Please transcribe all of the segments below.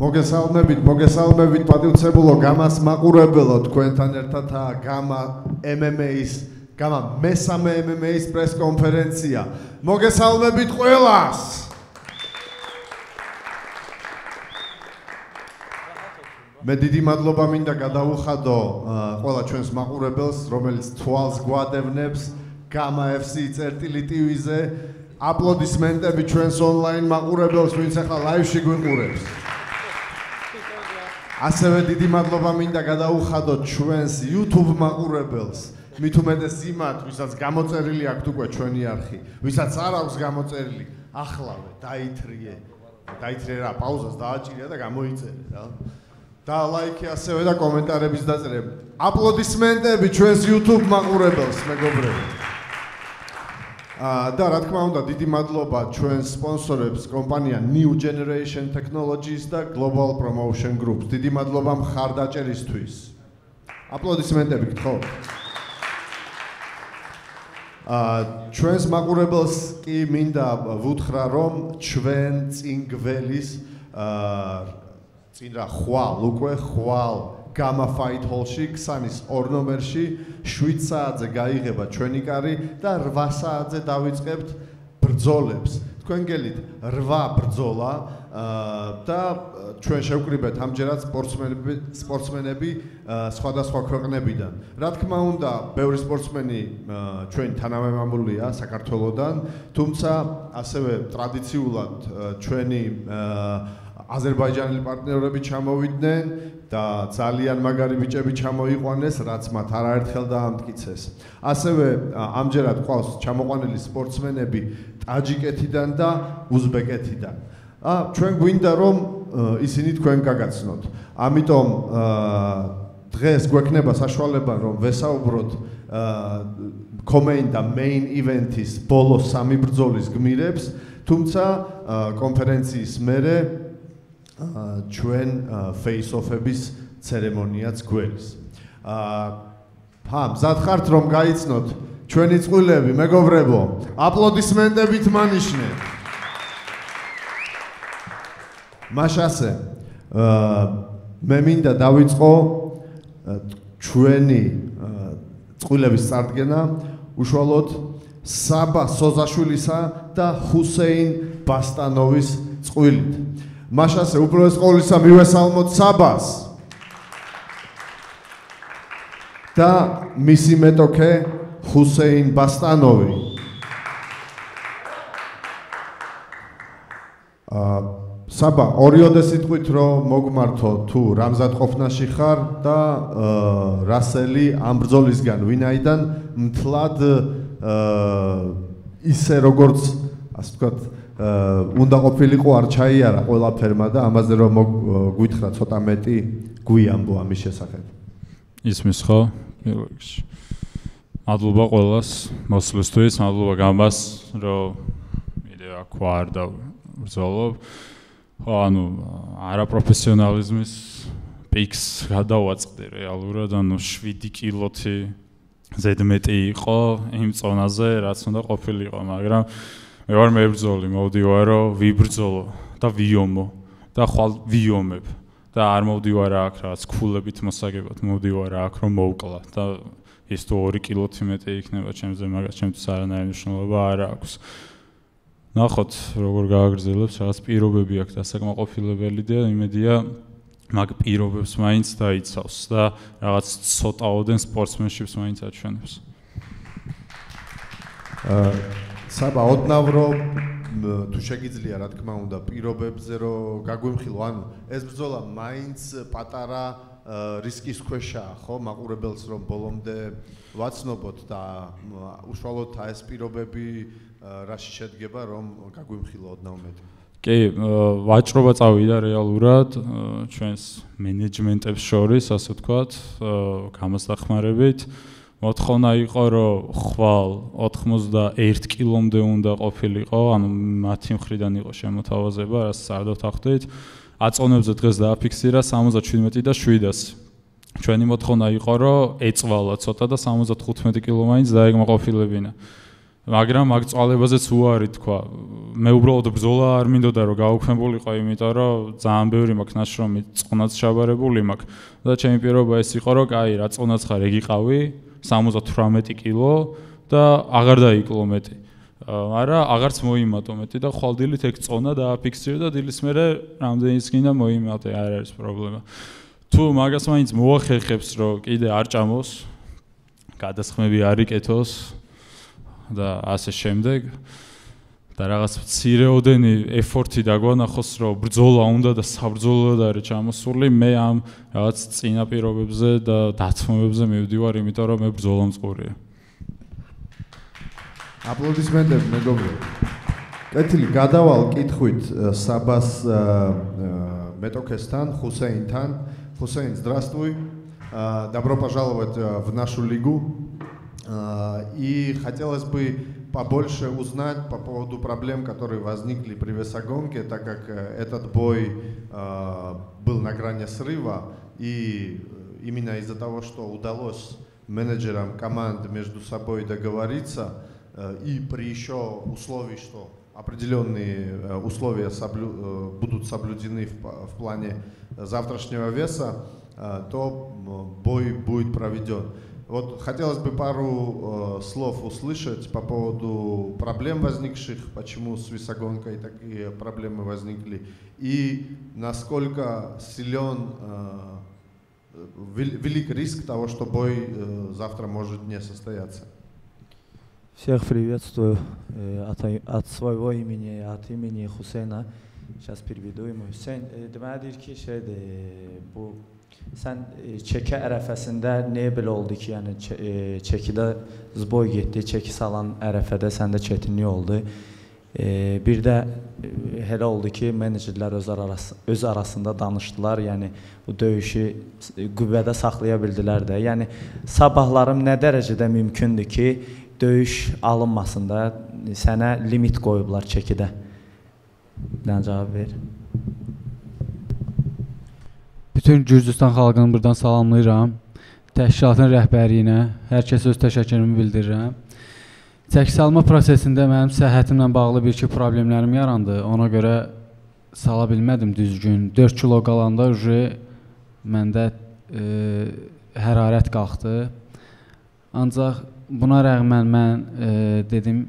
მოგესალმებით პატივცემულო გამას მაყურებელო თქვენთან ერთად გამა MMA-ის გამა მესამე MMA-ის პრეს კონფერენცია. მოგესალმებით ყველას. მე დიდი მადლობა მინდა გადავუხადო ყველა ჩვენს მაყურებელს, რომელიც თვალს გვადევნებს გამა FC.TV-ზე. აპლოდისმენტები ჩვენს ონლაინ მაყურებელს, ვინც ახლა ლაივში გვიყურებს. ასევე დიდი მადლობა მინდა გადავუხადო ჩვენს YouTube მაყურებელს, მით უმეტეს იმათ, ვისაც გამოწერილი აქვთ უკვე ჩვენი არხი, ვისაც არ აქვს გამოწერილი, ახლავე დაითრიე რა, პაუზას დააჭირია და გამოიწერე რა. და ლაიქი ასევე და კომენტარების დაწერები. აპლოდისმენტები ჩვენს YouTube მაყურებელს, მეგობრებო. და რა თქმა უნდა, დიდი მადლობა ჩვენს სპონსორებს, კომპანია New Generation Technologies და Global Promotion Group. დიდი მადლობა მხარდაჭერისთვის. აპლოდისმენტები გთხოვთ. ჩვენს მაყურებელს კი მინდა ვუთხრა, რომ ჩვენ წინ გველის წინ რა ხვალ Gamma Fight Hall-ში, ქსანის 2 ნომერში 7 საათზე გაიღება ჩვენი კარი და 8 საათზე დავიწყებთ ბრძოლებს. თქვენ გელით 8 ბრძოლა და ჩვენ შევკრიბეთ ამჯერად სპორტსმენები სხვადასხვა ქვეყნებიდან. რა თქმა უნდა, ბევრი სპორტსმენი ჩვენი თანამემამულეა საქართველოსდან, თუმცა ასევე ტრადიციულად ჩვენი აზერბაიჯანელი პარტნიორები ჩამოვიდნენ და ძალიან მაგარი ბიჭები ჩამოიყვანეს, რაც მათ არაერთხელ დაამტკიცეს. ასევე ამჯერად ყავს ჩამოყვანილი სპორტსმენები ტაჯიკეთიდან და უზბეკეთიდან. ჩვენ გვინდა რომ ისინი თქვენ გაგაცნოთ. ამიტომ დღეს გვექნება საშუალება რომ ვესაუბროთ Comain და Main Event-ის ბოლო 3 ბრძოლის გმირებს, თუმცა კონფერენციის მერე ჩვენ face-off-ების ცერემონიაც გველის. მზად ხართ რომ გაიცნოთ ჩვენი წყვილები, მეგობრებო, აპლოდისმენტებით მანიშნეთ. მაშასე, მე მინდა დავიწყო ჩვენი წყვილების წარდგენა უშუალოდ საბა სოზაშვილისა და ჰუსეინ ბასტანოვის წყვილით. მაშასე უპირველეს ყოვლისა მივესალმოთ საბას და მისი მეტოქე ჰუსეინ ბასტანოვი. საბა, ორიოდე სიტყვით რომ მოგმართო თუ რამზად ყოფნაში ხარ და რასელი ამ ბრძოლისგან ვინაიდან მთლად ისე როგორც ასე ვთქვათ უნდა ყოფილიყო არ ჩაიარა ყველაფერმა და ამაზე რომ გვითხრა ცოტა მეტი გვიამბო ამის შესახებ. ისმის ხო? მადლობა ყველას მოსვლისთვის, მადლობა გამას რომ მიდე აქ ვარ და ბრძოლობ. ხო, ანუ არაპროფესიონალიზმის პიქს გადავაწყდი რეალურად, ანუ 7 კილოთი ზედმეტი იყო იმ წონაზე, რაც უნდა ყოფილიყო, მაგრამ მე ვარ მებრძოლი, მოვდივარო, ვიბრძოლო და ვიომო და ხვალ ვიომებ და არ მოვდივარ აქ რაღაც ქულებით მოსაგებად, მოვდივარ აქ რომ მოვკლა და ის თუ 2 კილოთი მეტი იქნება ჩემზე, მაგას ჩემთვის არანაირი მნიშვნელობა არ აქვს. ნახოთ როგორ გააგრძელებს, რაღაც პირობები აქვს დასაკმაყოფილებელი და იმედია მაგ პირობებს მაინც დაიცავს და რაღაც ცოტაოდენ სპორტსმენშიპს მაინც აჩვენებს. საბა, ოდნავ რომ თუ შეგიძლია რა თქმა უნდა პირობებზე რომ გაგვიმხილო, ანუ ეს ბრძოლა მაინც პატარა რისკის ქვეშაა, ხო, მაყურებელს რომ ბოლომდე ვაცნობოთ და უშუალოდ ეს პირობები რაში შედგება რომ გაგვიმხილო ოდნავ მეტი. კი, ვაჭრობა წავიდა რეალურად ჩვენს მენეჯმენტებს შორის, ასე ვთქვათ, გამას დახმარებით. მოთხოვნა იყო, რომ ხვალ 91 კილომდე უნდა ყოფილიყო, ანუ მათი მხრიდან იყო შემოთავაზება, რაც არ დავთანხმდით. აწონებზე დღეს დააფიქსირა 77 და 700. ჩვენი მოთხოვნა იყო, რომ ეწვალა ცოტა და 75 კილო მაინც დაეგმაყოფილებინა. მაგრამ მაგ წვალებაზეც უარი თქვა. მე უბრალოდ ბრძოლა არ მინდოდა რომ გავუქმებულიყო, იმიტომ რომ ძალიან ბევრი მაქვს ნაშრომი, წონაც შაბარებული მაქვს და ჩემი პირობა ეს იყო რომ კაი რა წონაც ხარ ეგ იყავი 78 კილო და აღარ დაიკლო მეტი. მაგრამ აღარც მოიმატო მეტი და ხვალ დილით ეგ წონა დააფიქსირე და დილის მერე რამდენიც გინდა მოიმატე, არ არის პრობლემა. თუ მაგას მაინც მოახერხებს რომ კიდე არ ჭამოს, გადასხმები არ იკეთოს და ასე შემდეგ და რაღაც მცირეოდენი ეფორტი დაგვანახოს რომ ბრძოლა უნდა და საბრძოლოდ არის ჩამოსული, მე ამ რაღაც წინაპირობებზე და დათმობებზე მივდივარ, იმიტომ რომ მე ბრძოლამწყურია. აპლოდისმენტები მეგობრებო. კეთილი, გადავალ კითხვით საბას მეტოქესთან, Хусейнთან. Хусейн, здравствуй. Добро пожаловать в нашу лигу. И хотелось бы побольше узнать по поводу проблем, которые возникли при весогонке, так как этот бой был на грани срыва, и именно из-за того, что удалось менеджерам команд между собой договориться, и при еще условии, что определенные условия будут соблюдены в плане завтрашнего веса, то бой будет проведен. Вот хотелось бы пару слов услышать по поводу проблем возникших, почему с весогонкой такие проблемы возникли, и насколько силен, велик риск того, что бой завтра может не состояться. Всех приветствую от своего имени, от имени Хусейна. Сейчас переведу ему. Hüseyn, deməli deyir ki, bu sən çəki ərəfəsində niyə belə oldu ki, yəni çəkidə zboy getdi, çəki salan ərəfədə səndə çətinlik oldu. Bir də elə oldu ki, menecerlər öz arasında danışdılar, yəni bu döyüşü qüvvədə saxlaya bildilər də. Yəni sabahlarım nə dərəcədə mümkündür ki, döyüş alınmasın da, sənə limit qoyublar çəkidə. Dən cavab ver. Bütün Gürcüstan xalqını buradan salamlayıram. Təşkilatın rəhbərliyinə hər kəsə öz təşəkkürümü bildirirəm. Çəki salma prosesində mənim səhhətimlə bağlı bir-iki problemlərim yarandı. Ona görə sala bilmədim düzgün. 4 kilo qalanda məndə hərarət qalxdı. Ancaq buna rəğmən mən dedim,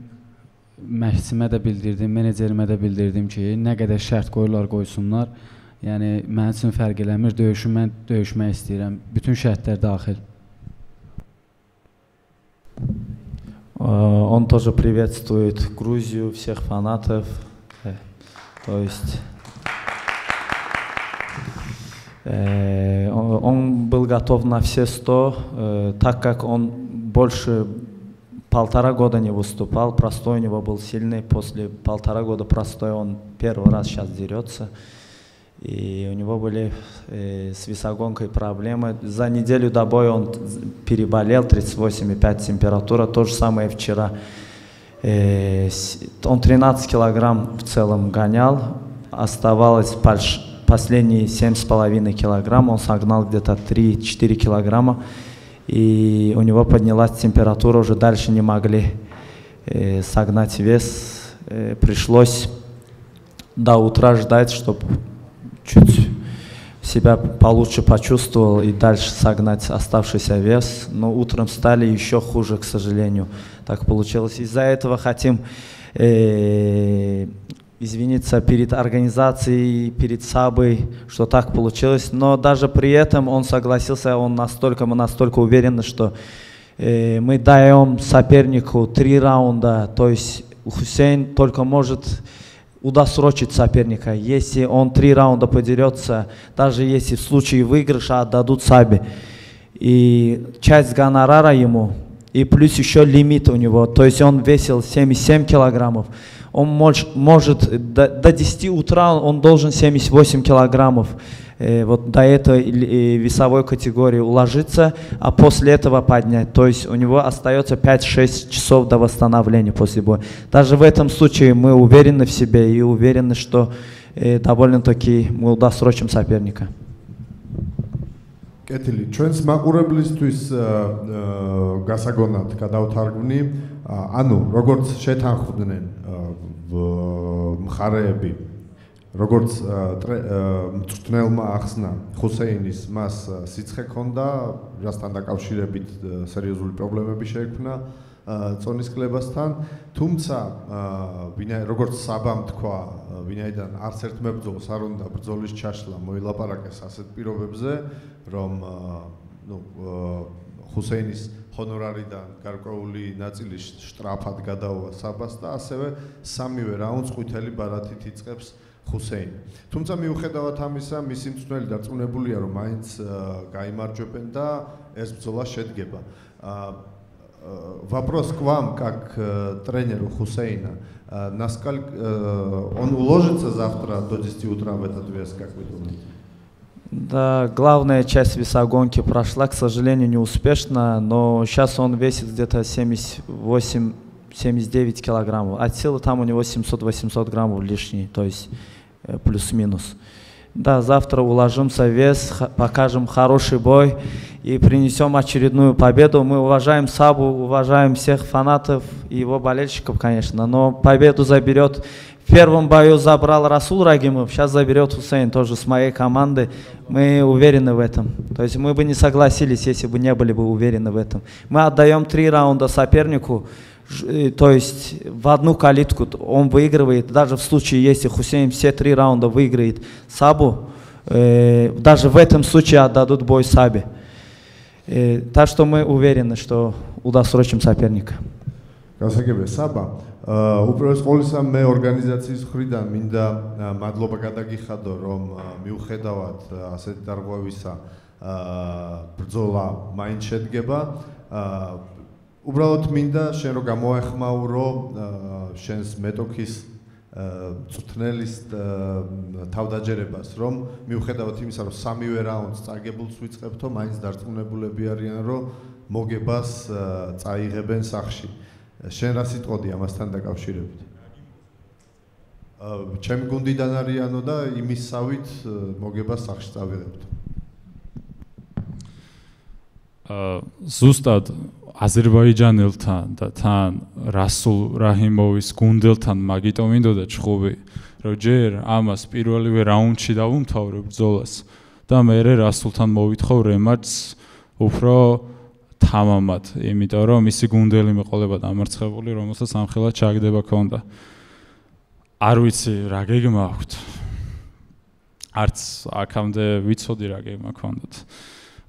məşqçimə də bildirdim, menecerimə də bildirdim ki, nə qədər şərt qoysunlar. Yəni, mənim üçün fərq eləmir, mən döyüşmək istəyirəm. Bütün şərtlər daxil. Он тоже приветствует Грузию, всех фанатов. То есть он был готов на все 100, так как он больше 1,5 года не выступал, простой у него был сильный, после 1,5 года простой он первый раз сейчас дерется. И у него были с весогонкой проблемы. За неделю до боя он переболел, 38,5 температура, то же самое вчера. Он 13 килограмм в целом гонял, оставалось последние 7,5 килограмм, он согнал где-то 3-4 килограмма. И у него поднялась температура, уже дальше не могли согнать вес. Пришлось до утра ждать, чтобы чуть себя получше почувствовал и дальше согнать оставшийся вес. Но утром стали еще хуже, к сожалению. Так получилось. Из-за этого хотим извиниться перед организацией, перед Сабой, что так получилось. Но даже при этом он согласился, мы настолько уверены, что мы даем сопернику 3 раунда. То есть Хусейн только может удосрочить соперника. Если он 3 раунда подерется, даже если в случае выигрыша отдадут Сабе. И часть гонорара ему, и плюс еще лимит у него. То есть он весил 77 килограммов. Он может до 10 утра он должен 78 килограммов вот до этой весовой категории уложиться, а после этого поднять. То есть у него остается 5-6 часов до восстановления после боя. Даже в этом случае мы уверены в себе и уверены, что довольно-таки мы удосрочим соперника. კეთილი, ჩვენს მაყურებლისთვის გასაგონად გადავთარგმნი, ანუ როგორც შეთანხმდნენ მხარეები, როგორც მწვრთნელმა ახსნა ხუსეინის მას სიცხე ჰქონდა, რასთან დაკავშირებით სერიოზული პრობლემები შეექმნა წონის კლებასთან, თუმცა როგორც საბამ თქვა, ვინაიდან არც ერთ მებრძოლს არ უნდა ბრძოლის ჩაშლა მოილაპარაკეს ასეთ პირობებზე, რომ ხუსეინის ჰონორარიდან გარკვეული ნაწილი შტრაფად გადაუვა საბას და ასევე სამივე რაუნდს ყვითელი ბარათით იწყებს ხუსეინი. თუმცა მიუხედავად ამისა, მისი მწვრთნელი დარწმუნებულია, რომ მაინც გაიმარჯვებენ და ეს бრძოლა შედგება. Вопрос к вам, как тренеру Хусейна. Насколько он уложится завтра до 10 утра в этот вес, как вы думаете? Да, главная часть весогонки прошла, к сожалению, неуспешно, но сейчас он весит где-то 78-79 килограммов. От силы там у него 700-800 граммов лишний, то есть плюс-минус. Да, завтра уложимся в вес, покажем хороший бой и принесем очередную победу. Мы уважаем Сабу, уважаем всех фанатов и его болельщиков, конечно, но победу заберет. В первом бою забрал Расул Рагимов, сейчас заберет Хусейн, тоже с моей команды. Мы уверены в этом. То есть мы бы не согласились, если бы не были бы уверены в этом. Мы отдаем 3 раунда сопернику, то есть в одну калитку он выигрывает. Даже в случае, если Хусейн все 3 раунда выиграет Сабу, даже в этом случае отдадут бой Сабе. Так что мы уверены, что удосрочим соперника. გასაგებია საბა, უპირველეს ყოვლისა მე ორგანიზაციის მხრიდან მინდა მადლობა გადაგიხადო, რომ მიუხედავად ასეთი დარღვევისა ბრძოლა მაინც შედგება. უბრალოდ მინდა შენ რომ გამოეხმაურო შენს მეტოქის მწვრთნელის თავდაჯერებას, რომ მიუხედავად იმისა, რომ სამივე რაუნდს წაგებულს ვიწყებთო, მაინც დარწმუნებულები არიან, რომ მოგებას წაიღებენ სახში. შენ რა სიტყოდი ამასთან დაკავშირებით? ჩემი გუნდიდან არიანო და იმისავით მოგებას სახში წავიღებთ. ზუსტად აზერბაიჯანელთან და თან რასულ რაჰიმოვის გუნდელთან მაგიტომ მინდოდა ჩხუბი, რომ ჯერ ამას პირველივე რაუნდში დავუმთავრე ბრძოლას და მერე რასულთან მოვითხოვ რემატჩს უფრო თამამად, იმიტომ რომ მისი გუნდელი მეყოლება დამარცხებული, რომელსაც ამხელად ჩაგდება ქონდა. არ ვიცი რა გეგმა აქვთ. არც აქამდე ვიცოდი რა გეგმა ქონდათ.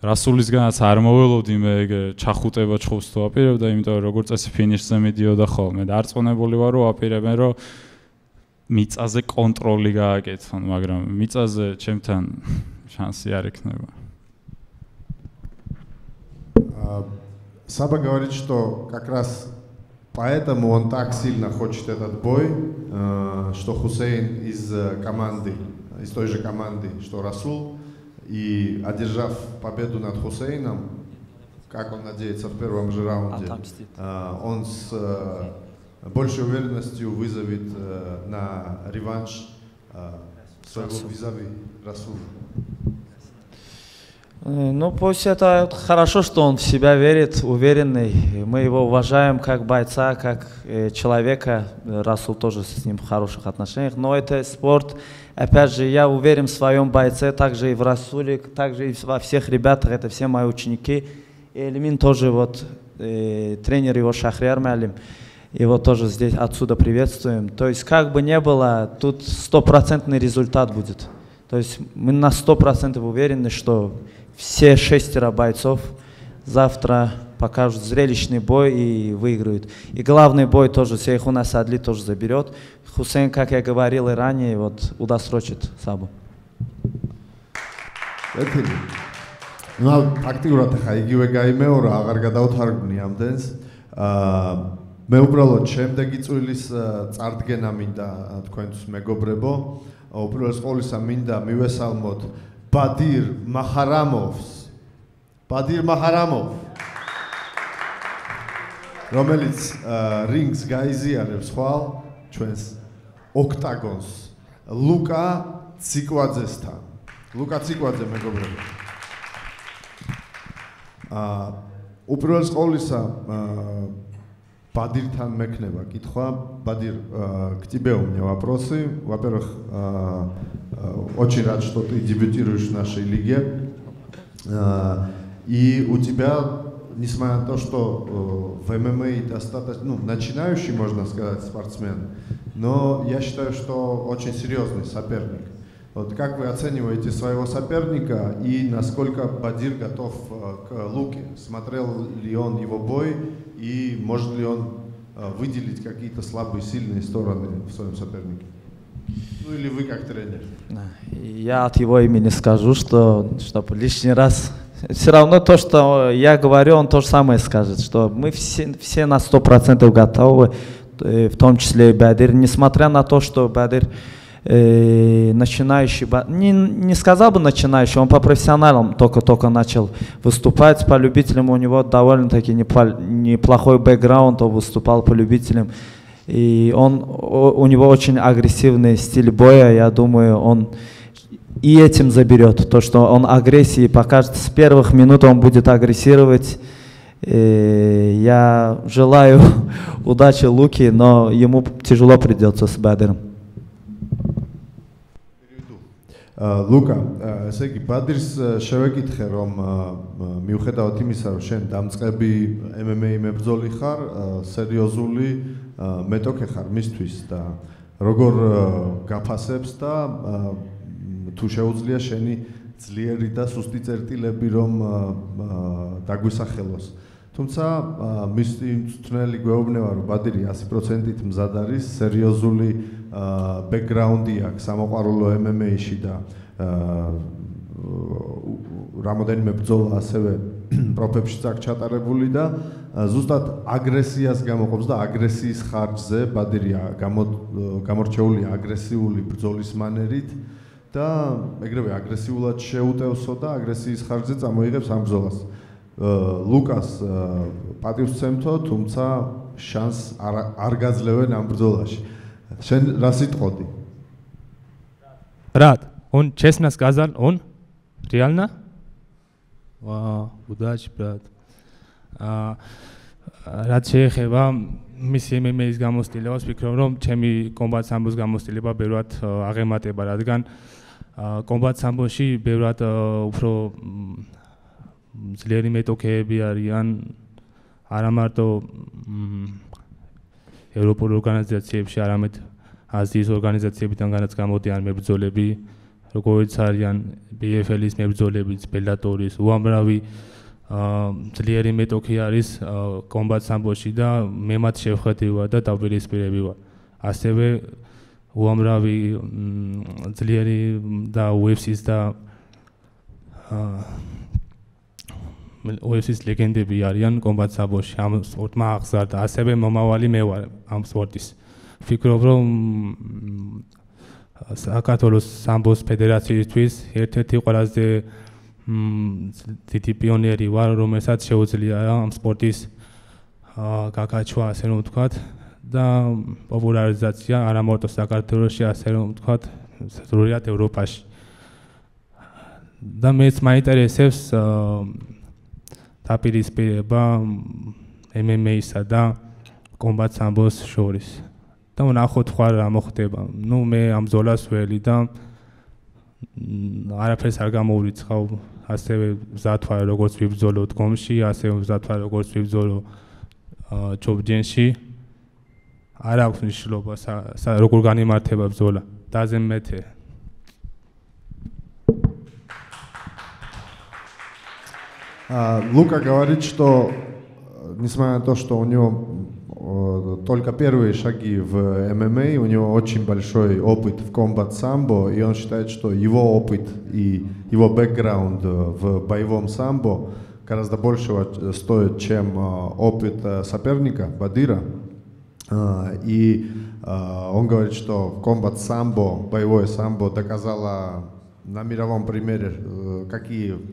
რასულისგანაც არ მოველოდი მე ჩახუტება ჩხუბს თუ აპირებდა, იმიტომ რომ როგორც წესი ფინიშზე მიდიოდა ხოლმე და არწმუნებული ვარ რომ აპირებენ რომ მიწაზე კონტროლი გააკეთონ, მაგრამ მიწაზე ჩემთან შანსი არ ექნება. Саба говорит, что как раз поэтому он так сильно хочет этот бой, что Хусейн из команды, из той же команды, что Расул, и одержав победу над Хусейном, как он надеется в первом же раунде, он с большей уверенностью вызовет на реванш своего визави Расула. Ну, пусть это хорошо, что он в себя верит, уверенный. Мы его уважаем как бойца, как человека. Расул тоже с ним в хороших отношениях. Но это спорт. Опять же, я уверен в своем бойце, также и в Расуле, также и во всех ребятах. Это все мои ученики. И Эльмин тоже, вот, тренер его Шахриар Мялим. Его тоже здесь отсюда приветствуем. То есть, как бы ни было, тут 100% результат будет. То есть, мы на 100% уверены, что все 6 бойцов завтра покажут зрелищный бой и выиграют. И главный бой тоже Сейхуна Садли тоже заберет. Хусейн, как я говорил и ранее, вот удосрочит Сабу. Ну, აქტიურად ხა იგივე გაიმეორა, აღარ გადავთარგმნი ამდენს. მე უბრალოდ შემდეგი წვილის წარდგენა მინდა თქვენთვის მეგობრებო. უპირველეს ყოვლისა მინდა მივესალმოთ ბადირ მაჰარამოვს. ბადირ მაჰარამოვ, რომელიც რინგს გაიზიარებს ხვალ ჩვენს ოქტაგონს ლუკა ციკვაძესთან. ლუკა ციკვაძე მეგობრებო. უპირველეს ყოვლისა Бадирთან მექნება კითხვა. Бадир, к тебе у меня вопросы. Во-первых, очень рад, что ты дебютируешь в нашей лиге. И у тебя, несмотря на то, что в ММА достаточно, начинающий, можно сказать, спортсмен, но я считаю, что очень серьезный соперник. Вот как вы оцениваете своего соперника и насколько Бадир готов к Луке? Смотрел ли он его бой и может ли он выделить какие-то слабые, сильные стороны в своем сопернике? Ну или вы как тренер? Я от его имени скажу, что чтобы лишний раз... Все равно то, что я говорю, он то же самое скажет, что мы все на 100% готовы, в том числе и Бадир, несмотря на то, что Бадир начинающий, не сказал бы начинающий, он по профессионалам только начал выступать, по любителям у него довольно-таки неплохой бэкграунд, он выступал по любителям, и у него очень агрессивный стиль боя, я думаю, он и этим заберет, то, что он агрессии покажет, с первых минут он будет агрессировать. Я желаю удачи Луке, но ему тяжело придется с Бадиром. Лука, ესე იგი ბადირს შევეკითხე, რომ მიუხედავად იმისა, რომ შენ დამწყები MMA მებრძოლი ხარ, სერიოზული მეტოქე ხარ მისთვის და როგორ გაფასებს და თუ შეუძლია შენი ძლიერი და სუსტი წერტილები რომ დაგვისახელოს. თუმცა მისი მწვრთნელი გვეუბნება, რომ ბადირი 100%-ით მზად არის, სერიოზული ბექგრაუნდი აქვს სამოყვარულო MMA-ში და რამოდენიმე ბრძოლა ასევე პროფებში აქვს ჩატარებული და ზუსტად აგრესიას გამოყოფს და აგრესიის ხარჯზე ბადირი გამორჩეულია აგრესიული ბრძოლის მანერით და ეგრევე აგრესიულად შეუტევსო და აგრესიის ხარჯზე წამოიღებს ამ ბრძოლას. ლუკას პატივს ვცემთო, თუმცა შანსს არ გაძლევენ ამ бრძოლაში. Шен раситყოდი. Брат, он честно сказал, он реально? Вау, удачи, брат. რაც შეეხება მისი MMA-ის გამოცდილებას, ვფიქრობ, რომ ჩემი კომბატ სამბოს გამოცდილება ბევრად აღემატება, რადგან კომბატ სამბოში ბევრად უფრო ძლიერი მეტოქეები არიან, არა მარტო ევროპულ ორგანიზაციებში, არამედ აზიის ორგანიზაციებიდან განაც გამოდიან მებრძოლები, როგორც არიან BFL-ის მებრძოლებიც, ბელატორის, უამრავი ძლიერი მეტოქე არის კომბატ სამბოში და მე მათ შევხედი ვარ და დავპირისპირები ვარ. ასევე უამრავი ძლიერი და UFC-ის და UFC-ის ლეგენდები არიან კომბატ სამბოში, ამ სპორტმა აღზარდა, ასევე მომავალი მე ვარ ამ სპორტის. ვფიქრობ, რომ საქართველოს სამბოს ფედერაციისთვის ერთ-ერთი ყველაზე დიდი პიონერი ვარ, რომელსაც შეუძლია ამ სპორტის გაკაჩვა, ასე რომ ვთქვათ, და პოპულარიზაცია არა მარტო საქართველოში, ასე რომ ვთქვათ, სრულად ევროპაში. და მეც მაინტერესებს დაპირისპირება MMA-სა და კომბატ სამბოს შორის. და ვნახოთ ხარ რა მოხდება. ნუ მე ამ ბრძოლას ველი და არაფერს არ გამოვრიცხავ, ასევე მზად ვარ როგორც ვიბრძოლო დგომში, ასევე მზად ვარ როგორც ვიბრძოლო ჩობჯენში. არ აქვს მნიშვნელობა როგორ განიმართება ბრძოლა. Doesn't matter. Лука говорит, что несмотря на то, что у него только первые шаги в ММА, у него очень большой опыт в комбат-самбо, и он считает, что его опыт и его бэкграунд в боевом самбо гораздо большего стоит, чем опыт соперника Бадира. И он говорит, что комбат-самбо, боевое самбо доказало на мировом примере,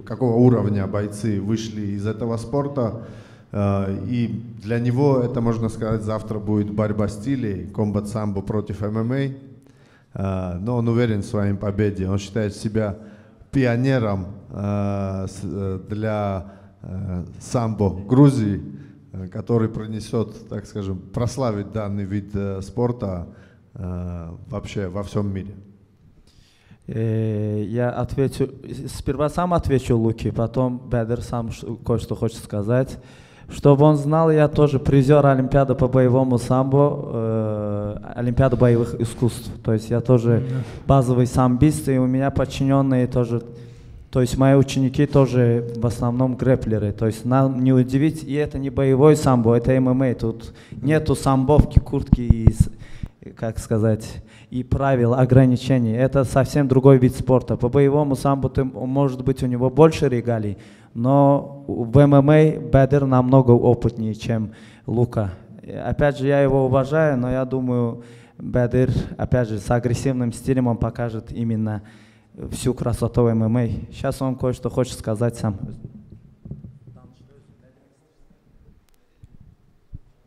какого уровня бойцы вышли из этого спорта. И для него это, можно сказать, завтра будет борьба стилей, комбат-самбо против ММА. Но он уверен в своей победе. Он считает себя пионером для самбо Грузии, который принесет, так скажем, прославит данный вид спорта вообще во всем мире. Я отвечу, сперва сам отвечу Луки, потом Бедер сам кое-что хочет сказать. Чтобы он знал, я тоже призер Олимпиады по боевому самбо, Олимпиады боевых искусств. То есть я тоже базовый самбист, и у меня подчиненные тоже, то есть мои ученики тоже в основном грэплеры. То есть нам не удивить, и это не боевой самбо, это ММА. Тут нету самбовки, куртки и, как сказать, и правил, ограничений. Это совсем другой вид спорта. По боевому самбо может быть у него больше регалий, но в ММА Бедер намного опытнее, чем Лука. Опять же, я его уважаю, но я думаю, Бедер, опять же, с агрессивным стилем он покажет именно всю красоту ММА. Сейчас он кое-что хочет сказать сам.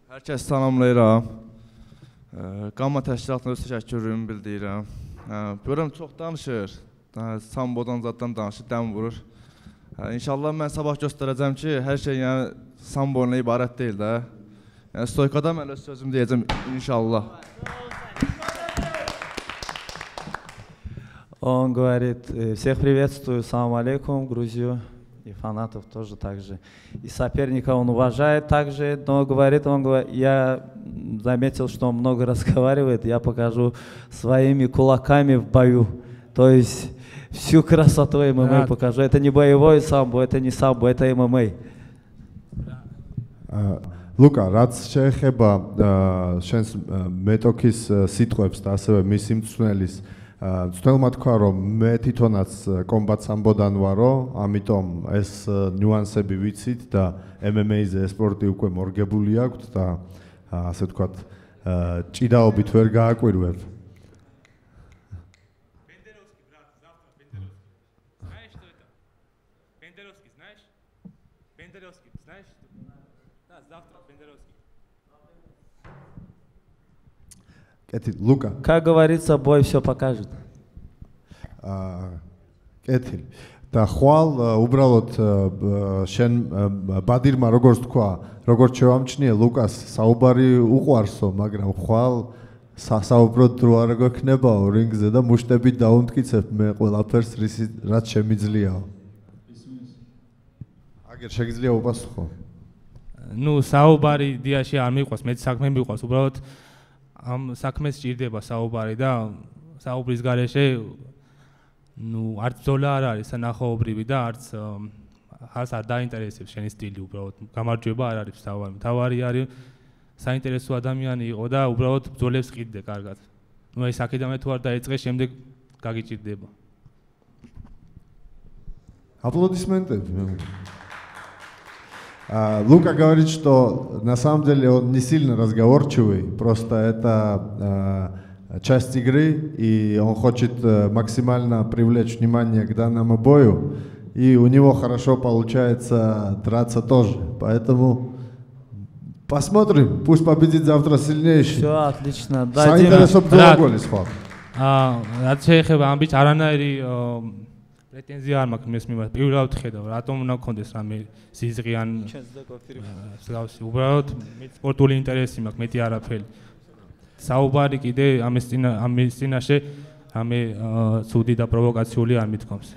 Herkes salamlayıram. Qamma təşkilatına öz təşəkkürümü bildirirəm. Görürəm çox danışır. Sambodan zaddan danışır, dəm vurur. İnşallah mən sabah göstərəcəm ki, hər şey yəni sambo ilə ibarət deyil də. Yəni stoykada mən öz sözümü deyəcəm inşallah. Он говорит, всех приветствую, салам алейкум, Грузию, и фанатов тоже так же. И соперника он уважает также, но говорит, я заметил, что он много разговаривает, я покажу своими кулаками в бою. То есть всю красоту ММА покажу. Это не боевой самбо, это не самбо, это ММА. Лука, რაც შეეხება შენს მეტოქის სიტყვებს და ასევე მისი მწვრთნელის ცნელმა თქვა, რომ მე თვითონაც კომბატ სამბოდან ვარო, ამიტომ ეს ნიუანსები ვიცით და MMA-ზე სპორტი უკვე მორგებული აქვს და ასე ვთქვათ, ჭიდაობით ვერ გააკვირვებ. Penderovski, brat, завтра Penderovski. Знаешь, что это? Penderovski, знаешь? Penderovski, знаешь? Да, завтра Penderovski. Лука. Как говорится, бой все покажет. კეთილი. და ხვალ უბრალოდ შენ ბადირმა როგორც თქვა, როგორც შევამჩნიე ლუკას საუბარი უყვარსო, მაგრამ ხვალ სასაუბრო დრო არ გექნებაო რინგზე და მუშტებით დაუნტკიცებ მე ყველაფერს რაც შემიძლიაო. აგერ შეგიძლია უპასუხო. ნუ საუბარი დიაში არ მიყვას, მეც საქმე მიყვას, უბრალოდ ამ საქმეს სჭირდება საუბარი და საუბრის გარეშე ნუ არც ბრძოლა არ არის სანახაობრივი და არც არ დაინტერესებს შენი სტილი, უბრალოდ გამარჯვება არ არის თავარი. თავარი არის საინტერესო ადამიანი იყო და უბრალოდ ბრძოლებს ყიდდე კარგად. ნუ ეს აქედანვე თუ არ დაიწყე, შემდეგ გაგიჭირდება. Аплодисменты. Лука говорит, что на самом деле он не сильно разговорчивый, просто это часть игры, и он хочет максимально привлечь внимание к данному бою, и у него хорошо получается драться тоже, поэтому посмотрим, пусть победит завтра сильнейший. Все отлично. რაც შეეხება ამ ბიჭს არანაირი პრეტენზია არ მაქვს მის მიმართ. პირველად ხედავ, რატომ უნდა გქონდეს რამე სიზღი ან მსგავსი. უბრალოდ სპორტული ინტერესი მაქვს, მეტი არაფერი. საუბარი კიდე ამის წინაშე რამე ცუდი და პროვოკაციული არ მithkoms.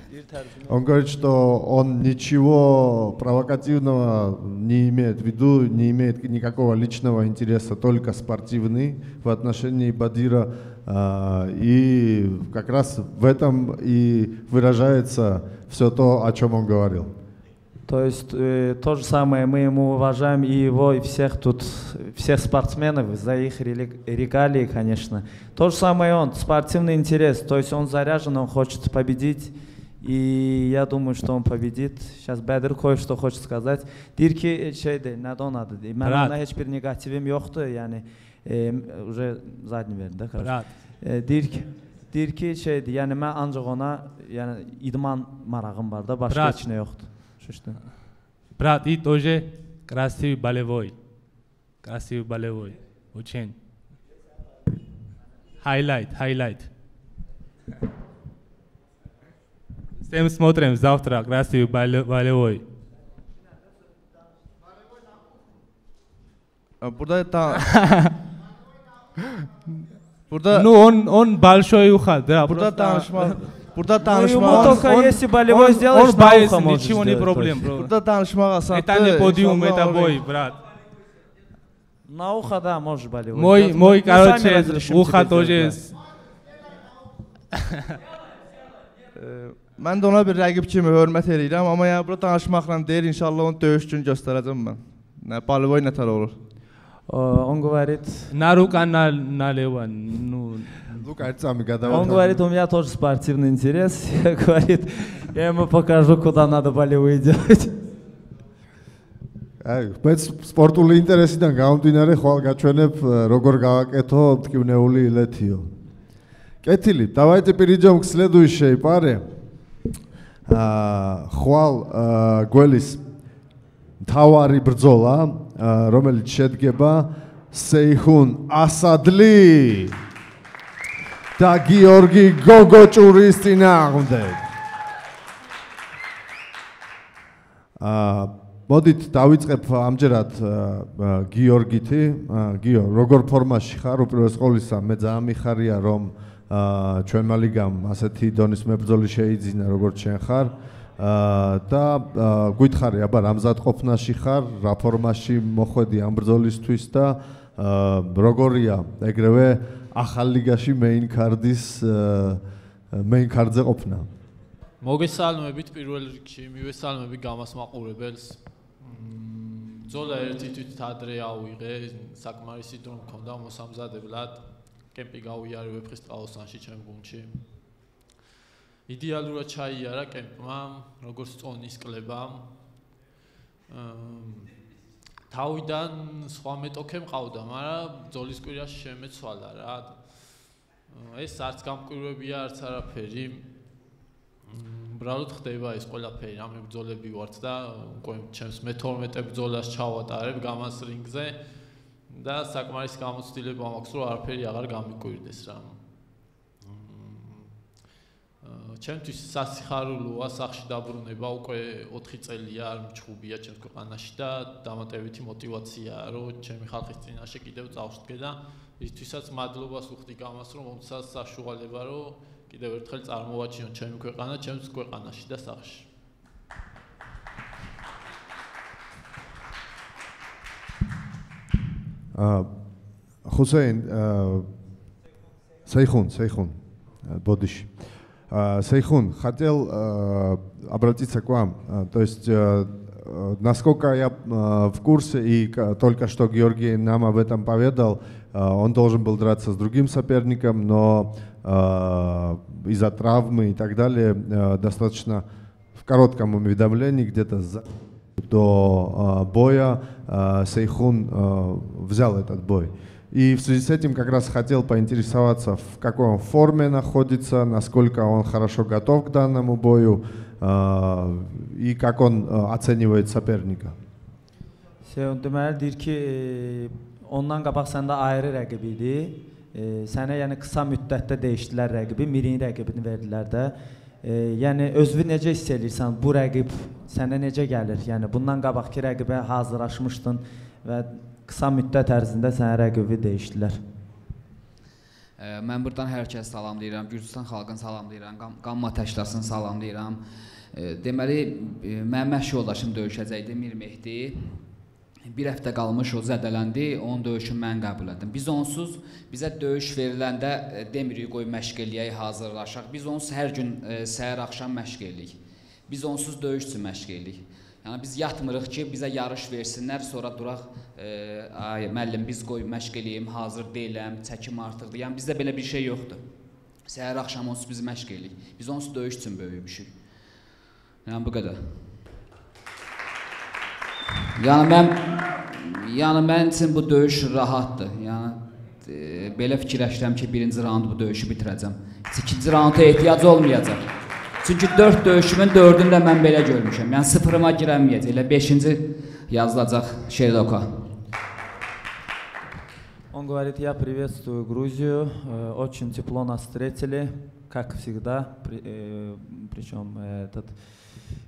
Он говорит, что он ничего провокативного не имеет в виду, не имеет никакого личного интереса, только спортивный в отношении Бадира. И как раз в этом и выражается все то, о чем он говорил. То есть то же самое мы ему уважаем и его, и всех тут, всех спортсменов за их регалии, конечно. То же самое он, спортивный интерес, то есть он заряжен, он хочет победить. И я думаю, что он победит. Сейчас Бедер кое-что хочет сказать. Дирки şeyde, neden adı değil. Ben ona hiçbir negatifim yoktu yani. Уже задний verdi de karşı. Dirki şeydi yani ben ancak ona yani idman marağım var da başka hiç ne yoktu. Şuştu. Brat, и тоже красивый болевой. Красивый болевой. Очень. Highlight. Всем смотрим завтра красивый болевой. Ну, он большой уход, да. Burada Ему только если болевой сделаешь, он на боец, ухо можешь ничего не сделать, проблем, точно. bro. Burada danışmağa asatdı. Это не подиум, это бой, брат. На ухо, да, можешь болевой сделать. Мой, Мы сами короче, разрешим ухо тебе тоже... сделать, Mən də ona bir rəqib kimi hörmət edirəm, amma yəni burada danışmaqla deyir, inşallah onun döyüş günü göstərəcəm mən. Nə bolevой nətər olur. Он говорит, На рука, налево, ну... Лука, это сами он говорит, у меня тоже спортивный интерес. Говорит, я ему покажу, куда надо болевые делать. მე სპორტული ინტერესიდან გამომდინარე ხვალ გაჩვენებ როგორ გავაკეთო მტკივნეული ილეთიო. Кეთილი, давайте перейдем к следующей паре. ხვალ გველის თავარი ბრძოლა, რომელიც შედგება სეიხუნ ასადლი და გიორგი გოგოჭურის წინააღმდეგ. მოდით დავიწყებ ამჯერად გიორგითი. გიო, როგორ ფორმაში ხარ? უპირველეს ყოვლისა, მე ძალიან მიხარია, რომ ჩვენმა ლიგამ ასეთი დონის მებრძოლი შეიძინა, როგორც შენ ხარ. და გითხარი, აბა რამზადყოფნაში ხარ, რა ფორმაში მოხვედი ამ ბრძოლისთვის და როგორია ეგრევე ახალ ლიგაში მეინ კარდზე ყოფნა. მოგესალმებით პირველ რიგში, მივესალმები გამას მაყურებელს. ბრძოლა ერთი თვით ადრე ავიღე, საკმარისი დრო მქონდა მოსამზადებლად. კემპი გავიარე ვეფხისტყაოსანში ჩემ გუნდში. იდეალურად ჩაიარა კემპმა, როგორც წონის კლებამ. თავიდან სხვა მეტოქე მყავდა, მაგრამ ბრძოლის კვირაში შემეცვალა რა. ეს არც გამკვირვებია, არც არაფერი. ბრალოდ ხდება ეს ყველაფერი, ამ ბრძოლები ვართ და უკვე ჩემს მე-12 ბრძოლას ჩავატარებ გამას რინგზე და საკმარის გამოცდილება მაქვს, რომ არაფერი აღარ გამიკვირდეს რა. ჩემთვის სასიხარულოა სახში დაბრუნება, უკვე 4 წელია არ მიჩხუბია ჩემს ქვეყანაში და დამატებითი мотивაციაა, რომ ჩემი ხალხის წინაშე კიდევ წავშდგე და ისთვისაც მადლობას ვუხდი გამას, რომ მომცა საშუალება, რომ კიდევ ერთხელ წარმოვაჩინო ჩემი ქვეყანა, ჩემს ქვეყანაში და სახში. Хусейн, Сейхун, Бодиш. Сейхун, хотел обратиться к вам. То есть, насколько я в курсе, и только что Георгий нам об этом поведал, он должен был драться с другим соперником, но из-за травмы и так далее, достаточно в коротком уведомлении, где-то до боя, Сейхун взял этот бой. И в связи с этим как раз хотел поинтересоваться, в какой он форме находится, насколько он хорошо готов к данному бою и как он оценивает соперника. Deməli deyir ki, ondan qabaq səndə ayrı rəqib idi. Sənə yəni qısa müddətdə dəyişdilər rəqibi, mirin rəqibini verdilər də. Yəni özünü necə hiss edirsən? Bu rəqib sənə necə gəlir? Yəni bundan qabaqki rəqibə hazırlaşmışdın və qısa müddət ərzində sənə rəqibi dəyişdilər. Mən buradan hər kəsi salamlayıram, Gürcüstan xalqını salamlayıram, Qamma təşkilatını salamlayıram. Deməli, mənim məşq yoldaşım döyüşəcəkdi, Mir Mehdi. Bir həftə qalmış o zədələndi, onun döyüşünü mən qəbul etdim. Biz onsuz, bizə döyüş veriləndə demirik qoy məşq eləyək, hazırlaşaq. Biz onsuz hər gün səhər-axşam məşq eləyirik. Biz onsuz döyüş üçün məşq eləyirik. Yəni biz yatmırıq ki, bizə yarış versinlər, sonra duraq, ay müəllim biz qoy məşq eləyim, hazır deyiləm, çəkim artıqdır. Yəni bizdə belə bir şey yoxdur. Səhər-axşam onsuz biz məşq eləyirik. Biz onsuz döyüş üçün böyümüşük. Yəni bu qədər. Yəni mən üçün bu döyüş rahatdır. Yəni belə fikirləşirəm ki, birinci raund bu döyüşü bitirəcəm. İkinci raunda ehtiyac olmayacaq. Çünki 4 döyüşümün 4-ünü də mən belə görmüşəm. Yəni sıfırıma girəməyəcək. Elə 5-ci yazılacaq Şerloka. Он говорит, я приветствую Грузию, очень тепло нас встретили, как всегда, причем этот.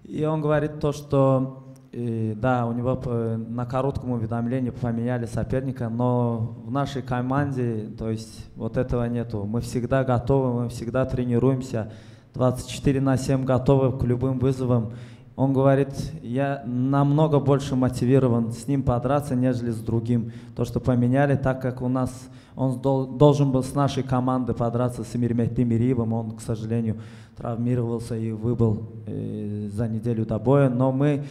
И он говорит то, что да, у него на коротком уведомлении поменяли соперника, но в нашей команде, то есть вот этого нету. Мы всегда готовы, мы всегда тренируемся, 24/7 готовы к любым вызовам. Он говорит, я намного больше мотивирован с ним подраться, нежели с другим. То, что поменяли, так как у нас, он должен был с нашей командой подраться с Мирметти Мириевым, он, к сожалению, травмировался и выбыл за неделю до боя, но мы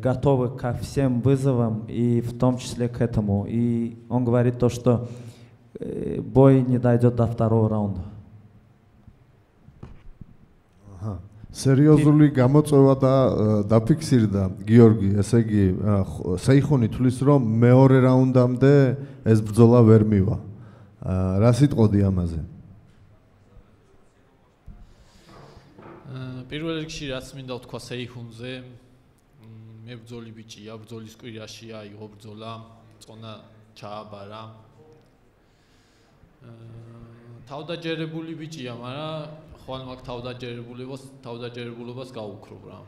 готовы ко всем вызовам и в том числе к этому. И он говорит то, что бой не дойдет до второго раунда. სერიოზული გამოწვევა და დაფიქსირდა გიორგი, ესე იგი სეიხუნი თulis რომ მეორე რაუნდამდე ეს ბრძოლა ვერ მივა. რა სიტყოდი ამაზე? პირველ რიგში რაც მინდა ვთქვა სეიხუნზე, მე ბრძოლი ბიჭია, ბრძოლის კვირაში აიღო ბრძოლა, წონა ჩააბარა. თავდაჯერებული ბიჭია, მაგრამ ხვალ მაგ თავდაჯერებულობას გაუქრობ რა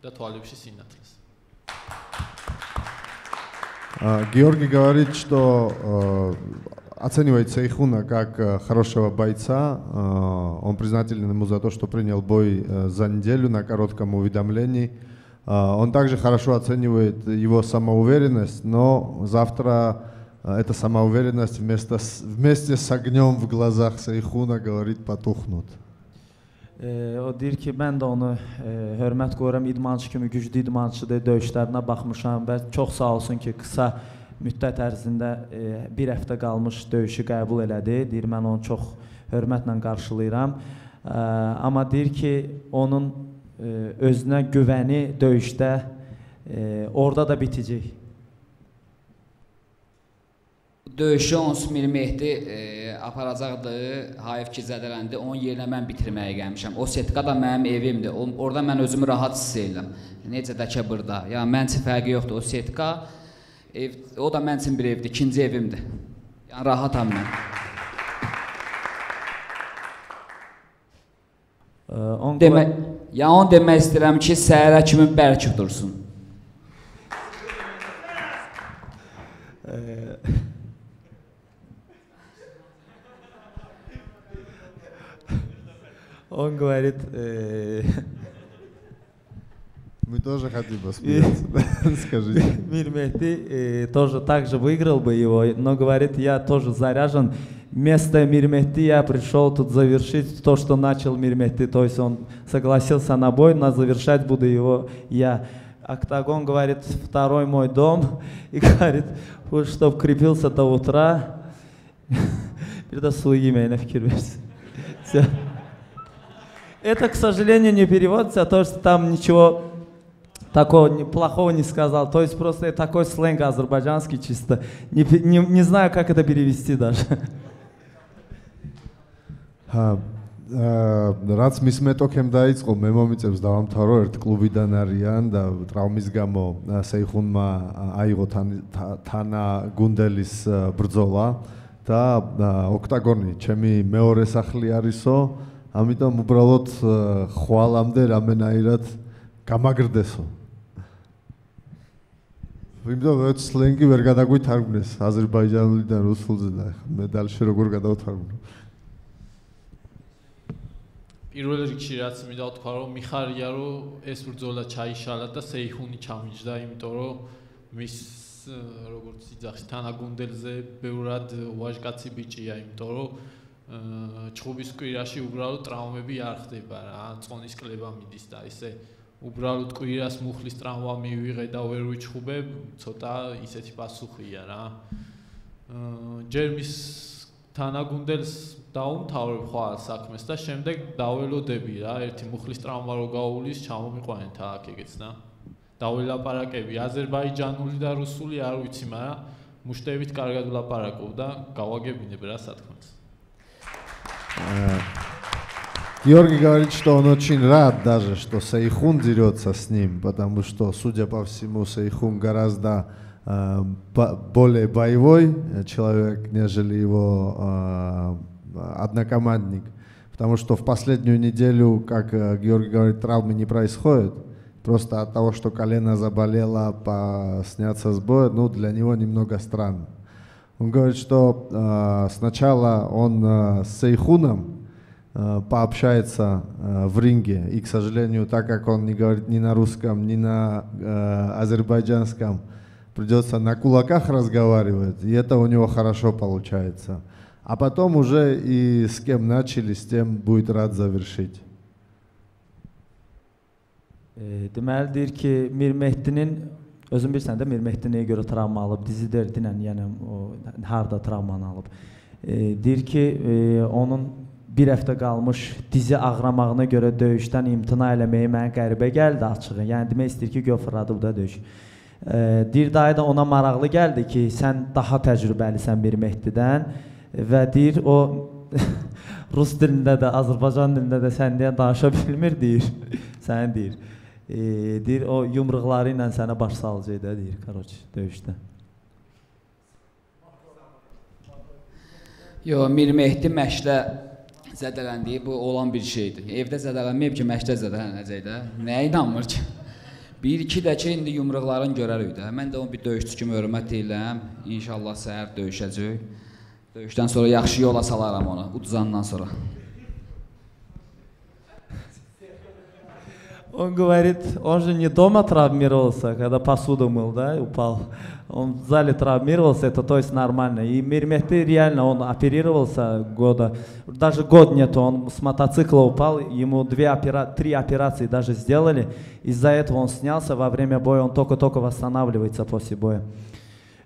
და თვალებში სინათლეს. Георгий говорит, что оценивает Сейхуна как хорошего бойца. Он признателен ему за то, что принял бой за неделю на коротком уведомлении. Он также хорошо оценивает его самоуверенность, но завтра эта самоуверенность вместе с огнем в глазах Сейхуна, говорит, потухнут. O deyir ki, mən də onu hörmət qoyuram, idmançı kimi güclü idmançıdır, döyüşlərinə baxmışam və çox sağ olsun ki, qısa müddət ərzində bir həftə qalmış döyüşü qəbul elədi. Deyir, mən onu çox hörmətlə qarşılayıram. Amma deyir ki, onun özünə güvəni döyüşdə orada da bitəcək. Döyüşü onsuz Mirmehdi aparacaqdı, hayf ki zədələndi, onun yerinə mən bitirməyə gəlmişəm. O setka da mənim evimdir, orada mən özümü rahat hiss edirəm. Necə də ki burada, yəni mən üçün fərqi yoxdur, o setka, o da mən üçün bir evdir, ikinci evimdir. Yəni rahatam mən. Onu demək istəyirəm ki, səhərə kimi bərk dursun. Он говорит, мы тоже хотим посмеяться, скажите. Мирмехди тоже так же выиграл бы его, но говорит, я тоже заряжен. Вместо Мирмехди я пришел тут завершить то, что начал Мирмехди. То есть он согласился на бой, но завершать буду его я. Октагон говорит, второй мой дом. И говорит, чтобы крепился до утра. Переда слуги меня вкирвешься. Это, к сожалению, не переводится, то, что там ничего такого плохого не сказал. То есть просто такой сленг азербайджанский чисто. Не знаю, как это перевести даже. რაც მის მეტოქემ დაიწყო, მე მომიწევს დავამთავრო, ერთ კლუბიდან არიან და ტრავმის გამო სეიხუნმა აიღო თანა გუნდელის ბრძოლა და ოქტაგონი ჩემი მეორე სახლი არისო. ამიტომ უბრალოდ ხვალამდე რამენაირად გამაგრდესო. იმიტომ რომ სლენგი ვერ გადაგვითარგმნეს აზერბაიჯანულიდან რუსულზე და მე დალში როგორ გადავთარგმნო. პირველ რიგში რაც მინდა ვთქვა, რომ მიხარია რომ ეს ბრძოლა ჩაიშალა და სეიხუნი ჩამიჯდა, იმიტომ რომ მის როგორც იძახის თანაგუნდელზე ბევრად ვაჟკაცი ბიჭია, იმიტომ რომ ჩხუბის კვირაში უბრალოდ ტრავმები არ ხდება რა, წონის კლება მიდის და ისე უბრალოდ კვირას მუხლის ტრავმა მივიღე და ვერ ვიჩხუბებ, ცოტა ისეთი პასუხია რა. ჯერ მის თანაგუნდელს დაუმთავრებ ხვალ საქმეს და შემდეგ დაველოდები რა, ერთი მუხლის ტრავმა რო გაუვლის, ჩამომიყვანეთ აქ ეგეც და დაველაპარაკები აზერბაიჯანული და რუსული არ ვიცი, მაგრამ მუშტებით კარგად ვლაპარაკობ და გავაგებინებ რა სათქმელს. Георгий говорит, что он очень рад даже, что Сейхун дерется с ним, потому что, судя по всему, Сейхун гораздо более боевой человек, нежели его однокомандник. Потому что в последнюю неделю, как Георгий говорит, травмы не происходит. Просто от того, что колено заболело, сняться с боя, ну, для него немного странно. Он говорит, что сначала он с Сейхуном пообщается в ринге, и, к сожалению, так как он не говорит ни на русском, ни на азербайджанском, придется на кулаках разговаривать, и это у него хорошо получается. А потом уже и с кем начали, с тем будет рад завершить. Deməli deyir ki, Mir Mehdinin, özün bilirsən də Mir Mehdi nəyə görə travma alıb, dizidir dinən, yəni o harda travmanı alıb. Deyir ki, onun bir həftə qalmış dizi ağramağına görə döyüşdən imtina eləməyi mənə qəribə gəldi açığı. Yəni demək istəyir ki, göfırladı bu da döyüş. Deyir dayı da ona maraqlı gəldi ki, sən daha təcrübəlisən Mir Mehdidən və deyir o Rus dilində də, Azərbaycan dilində də sən deyə danışa bilmir deyir. Səni deyir. Deyir o yumruqları ilə sənə baş salacaqdı deyir Karoç döyüşdə. Yo, Mir Mehdi məşqdə zədələndiyi bu olan bir şeydir. Evdə zədələnməyib ki, məşqdə zədələnəcək də. Nəyə inanmır ki? Bir-iki də ki, indi yumruqlarını görərik də. Mən də onu bir döyüşçü kimi hörmət edirəm. İnşallah səhər döyüşəcək. Döyüşdən sonra yaxşı yola salaram onu, uduzandan sonra. Он говорит, он же не дома травмировался, когда посуду мыл, да, упал. Он в зале травмировался, это то есть нормально. И Мир Мехди реально, он оперировался года, даже год нету, он с мотоцикла упал, ему 3 операции даже сделали. Из-за этого он снялся во время боя, он только-только восстанавливается после боя.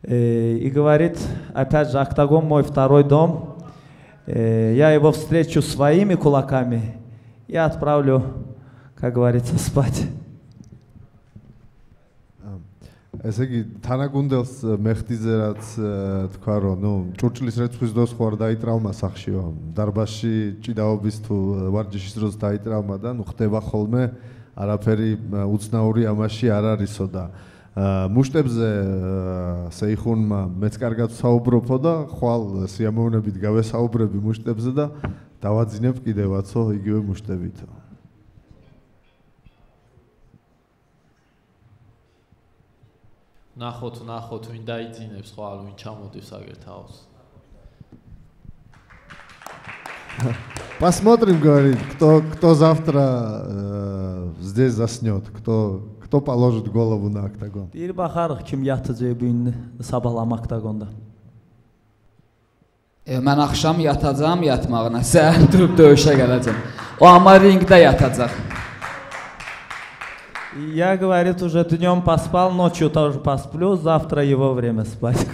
И говорит, опять же, октагон мой второй дом, я его встречу своими кулаками и отправлю, как говорится, спать. ესე იგი თანაგუნდელს მეხტიზე რაც თქვა რომ ნუ ჭურჭლის რეცხვის დროს ხوار დაიტრაუმა სახშიო დარბაზში ჭიდაობის თუ ვარჯიშის დროს დაიტრაუმა და ნუ ხდება ხოლმე არაფერი უცნაური ამაში არ არისო და მუშტებზე სეიხუნმა მეც კარგად საუბრობო და ხვალ სიამოვნებით გავესაუბრები მუშტებზე და დავაძინებ კიდევაცო იგივე მუშტებითო. ნახოთ, ვინ დაიძინებს ხვალ, ვინ ჩამოდევს აგერ თავს. Посмотрим, говорит, кто завтра здесь заснет, кто положит голову на октагон. Deyir baxarıq kim yatacaq bu gün sabahlam oktagonda. Mən axşam yatacağam yatmağına, səhər durub döyüşə gələcəm. O amma ringdə yatacaq. Я, говорит, уже днем поспал, ночью тоже посплю, завтра его время спать.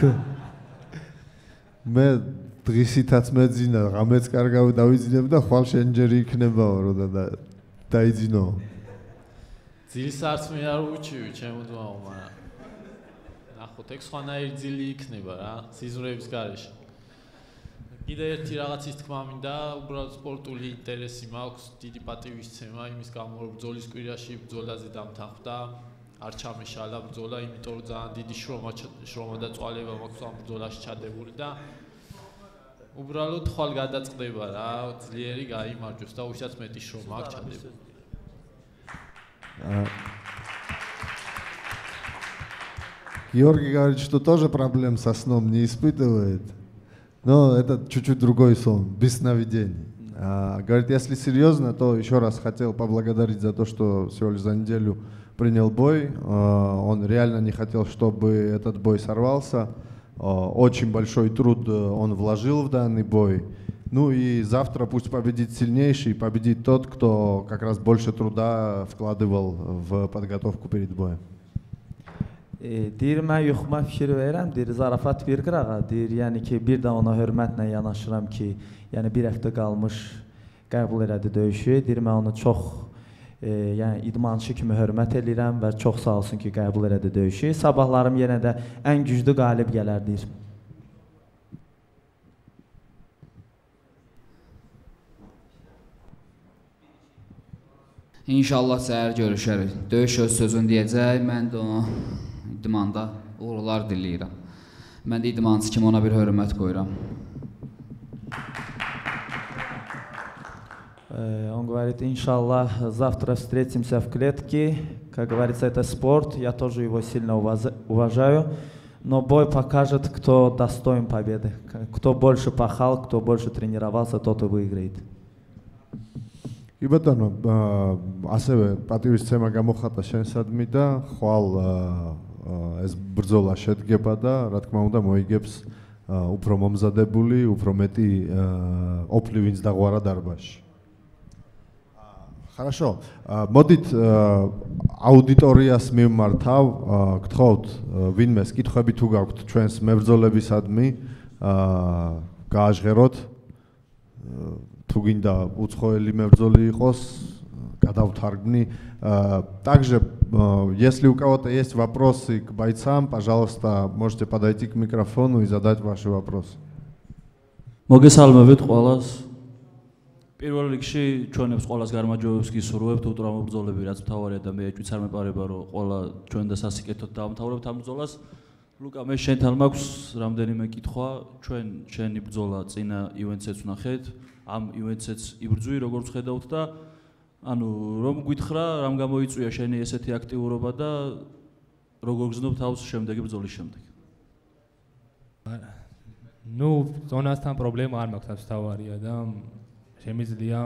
მე დღისითაც მეძინა, რამეც კარგავ დავიძინებ და ხვალ შენ ჯერ იქნებაო რომ დაიძინო. ძილის არც მე არ უჩივი, ჩემო ძმაო, მაგრამ ნახოთ, ეგ სხვანაირი ძილი იქნება რა, სიზმრების გარეშე. კიდე ერთი რაღაცის თქმა მინდა, უბრალოდ სპორტული ინტერესი მაქვს, დიდი პატივისცემა იმის გამო, რომ ბრძოლის კვირაში ბრძოლაზე დამთანხმდა, არ ჩამეშალა ბრძოლა, იმიტომ რომ ძალიან დიდი შრომა და წვალება მაქვს ამ ბრძოლაში ჩადებული და უბრალოდ ხვალ გადაწყდება რა, ძლიერი გაიმარჯვოს და ვისაც მეტი შრომა აქვს ჩადებული. Георгий говорит, что тоже проблем со сном не испытывает. Но это чуть-чуть другой сон, без сновидений. Говорит, если серьезно, то еще раз хотел поблагодарить за то, что всего лишь за неделю принял бой. Он реально не хотел, чтобы этот бой сорвался. Очень большой труд он вложил в данный бой. Ну и завтра пусть победит сильнейший, победит тот, кто как раз больше труда вкладывал в подготовку перед боем. Deyir, mən yuxuma fikir verirəm, deyir, zarafat bir qırağa, deyir, yəni ki, bir də ona hörmətlə yanaşıram ki, yəni bir həftə qalmış qəbul elədi döyüşü, deyir, mən onu çox yəni idmançı kimi hörmət edirəm və çox sağ olsun ki, qəbul elədi döyüşü. Sabahlarım yenə də ən güclü qalib gələr, deyir. İnşallah səhər görüşərik. Döyüş öz sözünü deyəcək, mən də ona idmanda uğurlar diləyirəm. Mən də idmançı kimi ona bir hörmət qoyuram. Он говорит, иншаллах, завтра встретимся в клетке, как говорится, это спорт, я тоже его сильно уважаю. Но бой покажет, кто достоин победы. Кто больше пахал, кто больше тренировался, тот и выиграет. კი ბატონო, ასევე პატივისცემა გამოხატა შენსადმი და ხვალ ეს ბრძოლა შედგება და რა თქმა უნდა მოიგებს უფრო მომზადებული, უფრო მეტი ოფლი ვინც დაღვარა დარბაზში. Хорошо. მოდით აუდიტორიას მივმართავ, გთხოვთ ვინმეს კითხვები თუ გაქვთ ჩვენს მებრძოლებისადმი, გააჟღეროთ. Თუ გინდა უცხოელი მებრძოლი იყოს, გადავთარგმნი. Также, если у кого-то есть вопросы к бойцам, пожалуйста, можете подойти к микрофону и задать ваши вопросы. მოგესალმებით ყველას. პირველ რიგში ჩვენებს ყველას გამარჯვებებს გისურვებთ ულტრამობრძოლები, რაც მთავარია და მე ეჭვიც არ მეპარება, რომ ყველა ჩვენ და სასიკეთოდ დავამთავრებთ ამ ბრძოლას. ლუკა, მე შენთან მაქვს რამდენიმე კითხვა. ჩვენი ბრძოლა წინა ივენტსაც ვნახეთ. Am ივენტსაც იბრძვი როგორც ხედავთ და ანუ რომ გითხრა რამ გამოიწვია შენი ესეთი აქტიურობა და როგორ გზნობ თავს შემდეგი ბრძოლის შემდეგ. ნუ ზონასთან პრობლემა არ მაქვს, თავარია და შემიძლია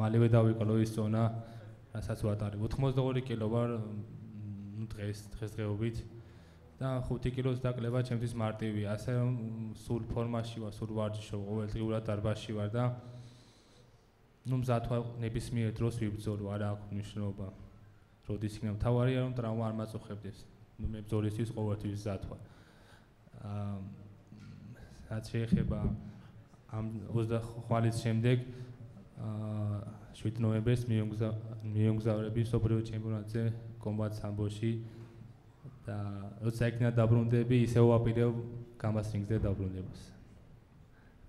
მალევე დავიკლო ის ზონა, რასაც ვატარებ. 82 კილო ვარ დღესდღეობით და 5 კილოს დაკლება ჩემთვის მარტივია. ასე რომ სულ ფორმაში ვარ, სულ ვარჯიშობ, ყოველდღიურად დარბაზში ვარ და ნუ მზად ვარ ნებისმიერ დროს ვიბრძოლო, არ აქვს მნიშვნელობა. როდის იქნება მთავარია რომ ტრავმა არ მაწუხებდეს. ნუ მე ბრძოლისთვის ყოველთვის მზად ვარ. რაც შეეხება ამ 25 ხვალის შემდეგ 7 ნოემბერს მიემგზავრები მსოფლიო ჩემპიონატზე კომბატ სამბოში და როცა იქნება დაბრუნდები, ისე ვაპირებ გამას რინგზე დაბრუნებას.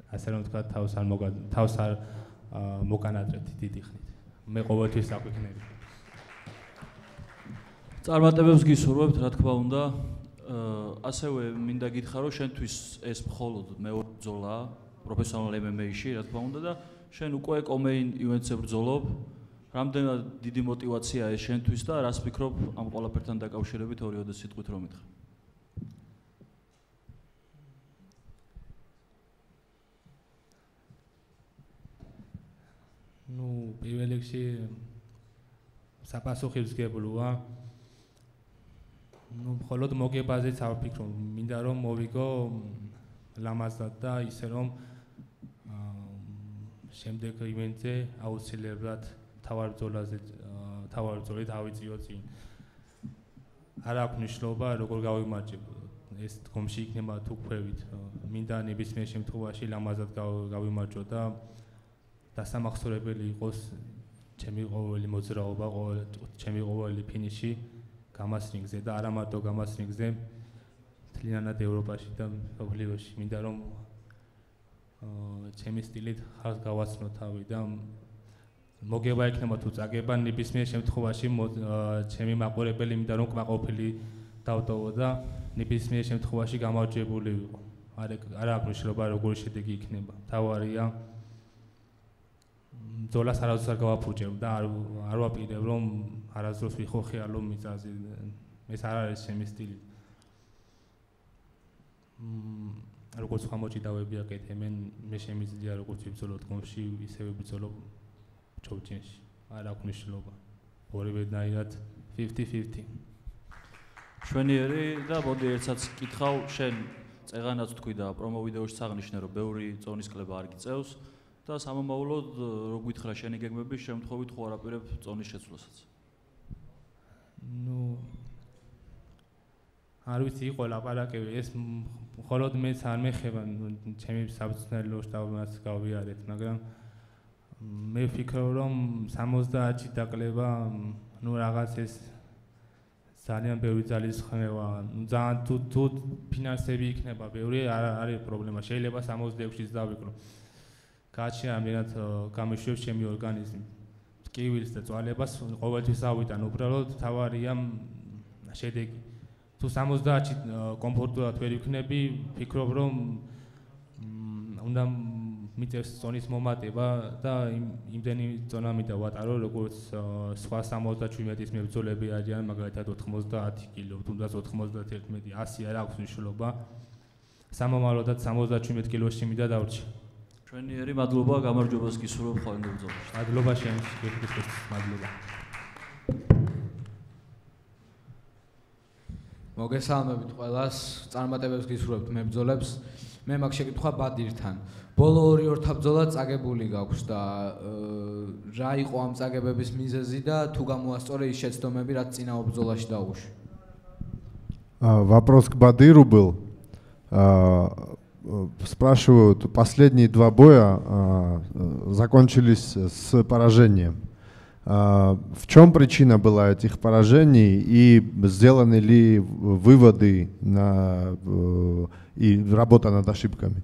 ასე რომ თქვა თავს არ მოკანატრებთ დიდი ხნით. მე ყოველთვის აკვიქნები. წარმატებებს გისურვებთ, რა თქმა უნდა. ასევე მინდა გითხრა, რომ შენთვის ეს მხოლოდ მეორე ბრძოლაა პროფესიონალ MMA-ში, რა თქმა უნდა და შენ უკვე კომეინ ივენტზე ბრძოლობ. რამდენად დიდი мотиваციაა ეს შენთვის და რას ფიქრობ ამ ყველაფერთან დაკავშირებით ორი სიტყვით რომ მითხრა? ნუ პირველ რიგში საპასუხისმგებლოა. ნუ მხოლოდ მოგებაზეც არ ვფიქრობ, მინდა რომ მოვიგო ლამაზად და ისე რომ შემდეგ ივენტზე აუცილებლად თავარ ბრძოლით ავიწიო წინ. არ აქვს მნიშვნელობა როგორ გავიმარჯვებ. ეს დგომში იქნება თუ ქვევით. მინდა ნებისმიერ შემთხვევაში ლამაზად გავიმარჯვო და დასამახსოვრებელი იყოს ჩემი ყოველი მოძრაობა, ჩემი ყოველი ფინიში გამას რინგზე და არა მარტო გამას რინგზე, მთლიანად ევროპაში და მსოფლიოში. მინდა რომ ჩემი სტილით ხალხს გავაცნო თავი და მოგება იქნება თუ წაგება ნებისმიერ შემთხვევაში ჩემი მაყურებელი მინდა რომ კმაყოფილი დავტოვო და ნებისმიერ შემთხვევაში გამარჯვებული ვიყო. არ აქვს მნიშვნელობა როგორი შედეგი იქნება. თავარია ბრძოლას არასდროს არ გავაფუჭებ და არ ვაპირებ რომ არასდროს ვიხოხიალო მიწაზე. ეს არ არის ჩემი სტილი. როგორც ხამოჭიდავები აკეთებენ, მე შემიძლია როგორც ვიბრძოლო დგომში, ისევე ვიბრძოლო ჩოუჩენში. არ აქვს მნიშვნელობა. ორივენაირად 50-50. შვენიერი და მოდი ერთსაც კითხავ, შენ წეღანაც თქვი და პრომო ვიდეოში აღნიშნე რომ ბევრი წონის კლება არ გიწევს და სამომავლოდ რო გითხრა შენი გეგმების შემთხვევით ხო არ აპირებ წონის შეცვლასაც? ნუ არ ვიცი იყო ლაპარაკები, ეს მხოლოდ მეც არ მეხება, ჩემი საბრძნელო შტაბმაც გავიარეთ, მაგრამ მე ვფიქრობ რომ 70-ში დაკლება, ნუ რაღაც ეს ძალიან ბევრი ძალის ხმევა, ძალიან თუ ფინანსები იქნება ბევრი, არ არის პრობლემა, შეიძლება 66-ში დავიკლო. გააჩნია ამერად გამიშვებს ჩემი ორგანიზმი. ტკივილს და წვალებას ყოველთვის ავიტან, უბრალოდ თავარია შედეგი. თუ 70-ში კომფორტულად ვერ ვიქნები, ფიქრობ რომ უნდა მიწევს ზონის მომატება და იმდენი ზონა მინდა ვატარო, როგორც სხვა 77-ის მებრძოლები არიან, მაგალითად 90 კილო, თუნდაც 91, 100 არ აქვს მნიშვნელობა. სამომავლოდაც 77 კილოში მინდა დავრჩი. ჩვენი ერი მადლობა, გამარჯვებას გისურვებ ხოლმე ბრძოლაში. მადლობა შენს, გიხდის მადლობა. მოგესალმებით ყველას, წარმატებებს გისურვებთ მებრძოლებს. მე მაქვს შეკითხვა ბადირთან. ბოლო 2 ორთაბრძოლა წაგებული გაქვს და რა იყო ამ წაგებების მიზეზი და თუ გამოასწორე ის შეცდომები, რაც წინაო ბრძოლაში დაუშვი? Вопрос к Бадиру был. Спрашивают, последние 2 боя закончились с поражением. В чем причина была этих поражений и сделаны ли выводы и работа над ошибками?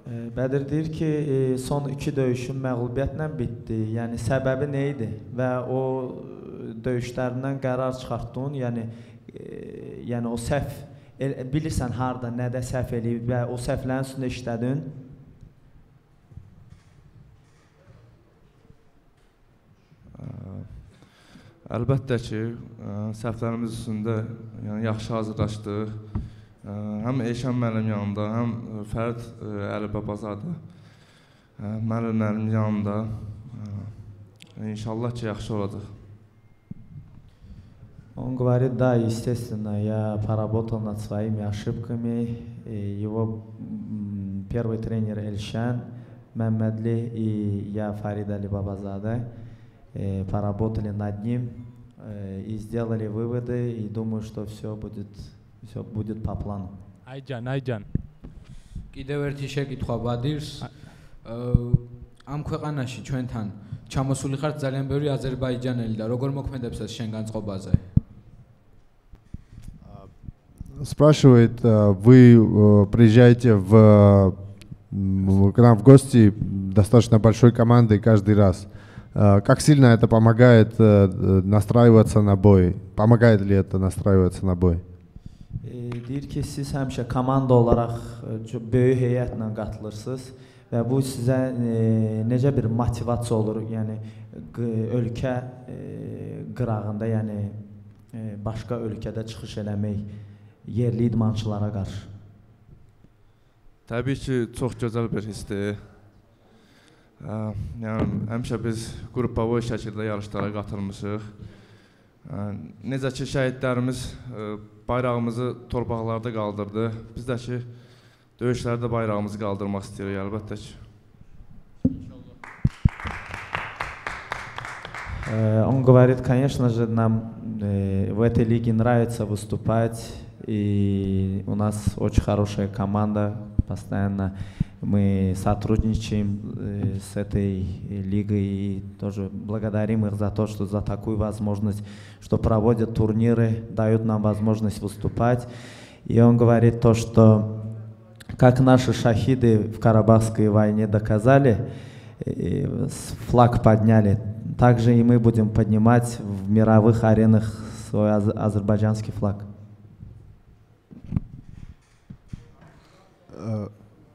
Bədir deyir ki, son 2 döyüşün məğlubiyyətlə bitdi. Yəni səbəbi nə idi və o döyüşlərindən qərar çıxartdın? Yəni o səhv bilirsən harda, nədə səhv eləyib və o səhvlərin üstündə işlədin? Əlbəttə ki, səhvlərimiz üstündə yaxşı hazırlaşdıq. Həm Eşən müəllim yanında, həm Fərid Əlibabazadə müəllimlərim yanında. İnşallah ki, yaxşı olacaq. Он говорит, да, естественно, я поработал над своими ошибками. Его первый тренер Эльшан Маммадли и я, Фарид Алибабазаде, поработали над ним и сделали выводы. И думаю, что все будет по плану. Айджан. კიდევ ერთი შეკითხვა ბადირს. ამ ქვეყანაში ჩვენთან ჩამოსული ხართ ძალიან ბევრი აზერბაიჯანელი და როგორ მოქმედებს ეს შენ განწყობაზე? Спрашивает, вы приезжаете к нам в гости достаточно большой командой каждый раз. Как сильно это помогает настраиваться на бой? Помогает ли это настраиваться на бой? Deyir ki, siz həmişə komanda olaraq böyük heyətlə qatılırsınız və bu sizə necə bir motivasiya olur? Yəni ölkə qırağında, yəni başqa ölkədə çıxış eləmək yerli idmançılara qarşı. Təbii ki, çox gözəl bir hissdir. Yəni həmişə biz qrupboy şəkildə yarışlara qatılmışıq. Necə ki, şəhidlərimiz bayrağımızı torpaqlarda qaldırdı. Biz də ki, döyüşlərdə bayrağımızı qaldırmaq istəyirik, əlbəttə ki. Он говорит, конечно же, нам в этой лиге нравится выступать, и у нас очень хорошая команда, постоянно мы сотрудничаем с этой лигой и тоже благодарим их за то, что за такую возможность, что проводят турниры, дают нам возможность выступать. И он говорит то, что как наши шахиды в Карабахской войне доказали, флаг подняли, также и мы будем поднимать в мировых аренах свой азербайджанский флаг.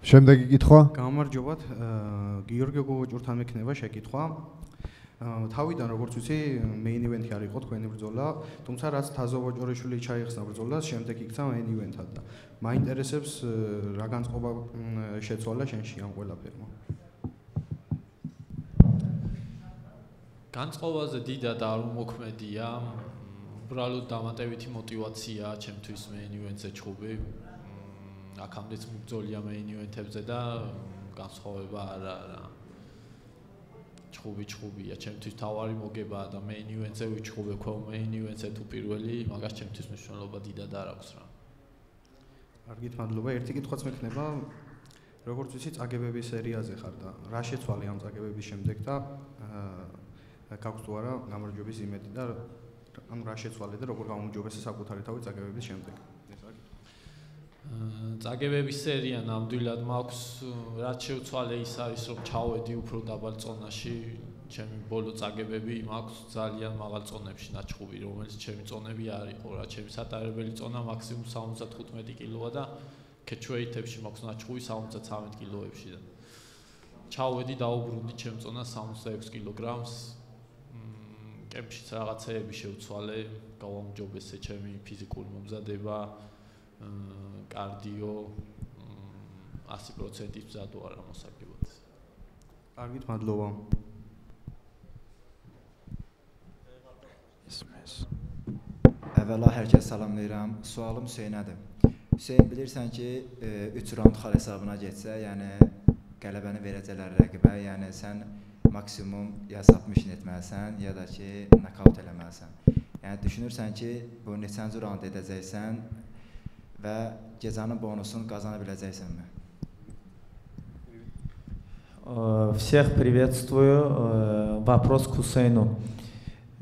Შემდეგი კითხვა? გამარჯობათ, გიორგი გოგოჭურთან მექნება შეკითხვა. თავიდან როგორც ვიცი, main event-ი არ იყო თქვენი ბრძოლა, თუმცა რაც თაზოვოჭორიშვილი ჩაიხსნა ბრძოლას, შემდეგ იქცა main event-ად და მაინტერესებს რა განწყობა შეცვალა შენში ამ ყველაფერმა. განწყობაზე დიდად არ უმოქმედია, უბრალოდ დამატებითი мотивация ჩემთვის main event-ზე ჩხუბი. აქამდეც მიბრძოლია main event-ებზე და განსხვავება არა. ჩხუბია, ჩემთვის თავარი მოგებაა და main event-ზე ვიჩხუბე ხო main event-ზე თუ პირველი, მაგას ჩემთვის მნიშვნელობა დიდად არ აქვს რა. კარგით, მადლობა. ერთი კითხვაც მექნება. როგორც ვიცი, წაგებების სერიაზე ხარ და რა შეცვალე ამ წაგებების შემდეგ და გაქვს თუ არა გამარჯვების იმედი და ანუ რა შეცვალე და როგორ გამოუჯობესე საკუთარი თავი წაგებების შემდეგ? წაგებების სერია ნამდვილად მაქვს, რაც შევცვალე ის არის, რომ ჩავედი უფრო დაბალ წონაში, ჩემი ბოლო წაგებები მაქვს ძალიან მაღალ წონებში ნაჩხუბი, რომელიც ჩემი წონები არ იყო რა, ჩემი სატარებელი წონა მაქსიმუმ 75 კილოა და catchweight-ებში მაქვს ნაჩხუბი 73 კილოებში და ჩავედი დაუბრუნდი ჩემ წონას 66 კილოგრამს. კემპშიც რაღაცეები შევცვალე, გავამჯობესე ჩემი ფიზიკური მომზადება, კარდიო 100%-ით მზად ვარ ამ მოსაგებად. კარგით, მადლობა. Əvvəla hər kəs salamlayıram. Sualım Hüseynədir. Hüseyn, bilirsən ki, 3 raund xal hesabına getsə, yəni qələbəni verəcəklər rəqibə, yəni sən maksimum ya submission etməlisən, ya da ki, knockout eləməlisən. Yəni düşünürsən ki, bu neçənci raund edəcəksən və gecənin bonusunu qazana biləcəksənmi? Всех приветствую. Вопрос к Хусейну.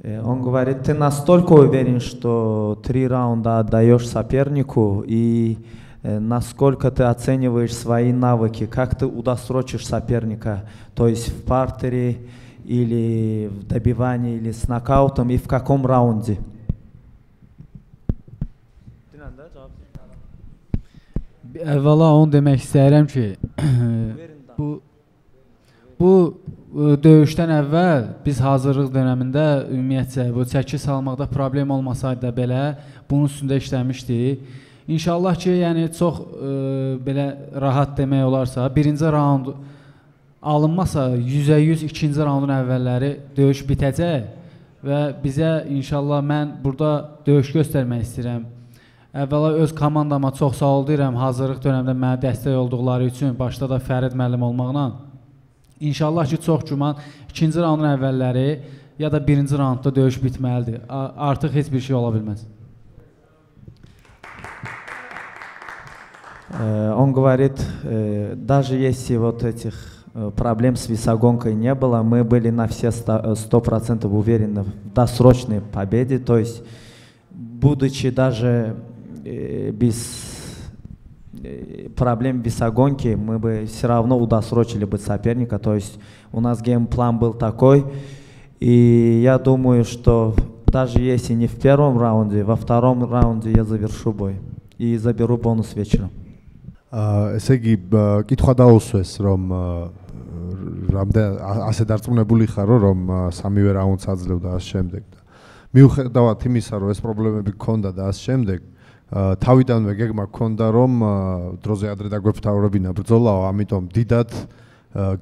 Он говорит, ты настолько уверен, что 3 раунда отдаешь сопернику, и насколько ты оцениваешь свои навыки, как ты удосрочишь соперника, то есть в партере или в добивании, или с нокаутом, и в каком раунде? Əvvəla onu demək istəyirəm ki, bu döyüşdən əvvəl biz hazırlıq dönəmində ümumiyyətcə bu çəki salmaqda problem olmasaydı da belə bunun üstündə işləmişdik. İnşallah ki, yəni çox belə rahat demək olarsa, birinci raund alınmasa 100% ikinci raundun əvvəlləri döyüş bitəcək və bizə inşallah mən burada döyüş göstərmək istəyirəm. Əvvəla öz komandama çox sağ ol deyirəm, hazırlıq dönəmində mənə dəstək olduqları üçün, başda da Fərid müəllim olmaqla. İnşallah ki, çox güman ikinci raundun əvvəlləri ya da birinci raundda döyüş bitməlidir. Artıq heç bir şey ola bilməz. Он говорит, даже если вот этих проблем с весогонкой не было, мы были на все 100% уверены в досрочной победе, то есть будучи даже без проблем весогонки, мы бы все равно удосрочили бы соперника, то есть у нас геймплан был такой, и я думаю, что даже если не в первом раунде, во втором раунде я завершу бой и заберу бонус вечером. ესე იგი, კითხვა დაუსვეს, რომ ასე დარწმუნებული ხარო, რომ სამივე რაუნდს აძლევ და ამ შემდეგ. მიუხედავად იმისა, რომ ეს პრობლემები გქონდა და ამ შემდეგ, თავიდანვე გეგმა გქონდა, რომ დროზე ადრე დაგვეფთავრებინა ბრძოლაო, ამიტომ დიდად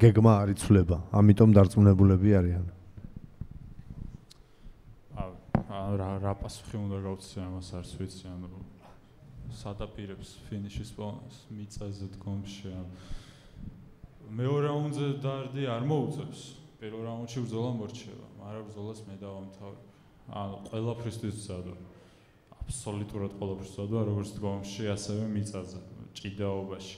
გეგმა არ იცვლება, ამიტომ დარწმუნებულები არიან. რა პასუხი უნდა გავცე ამას არც ვიცი, ანუ სადაპირებს ფინიშის მიწაზე დგომში. მეორე რაუნდზე დარდი არ მოუწევს. პირველ რაუნდში ბრძოლა მორჩება, მაგრამ ბრძოლას მე დავამთავრებ. ანუ ყველაფრისთვის ვცადო. აბსოლუტურად ყველაფერს ვცადო, როგორც დგომში, ასევე მიწაზე, ჭიდაობაში.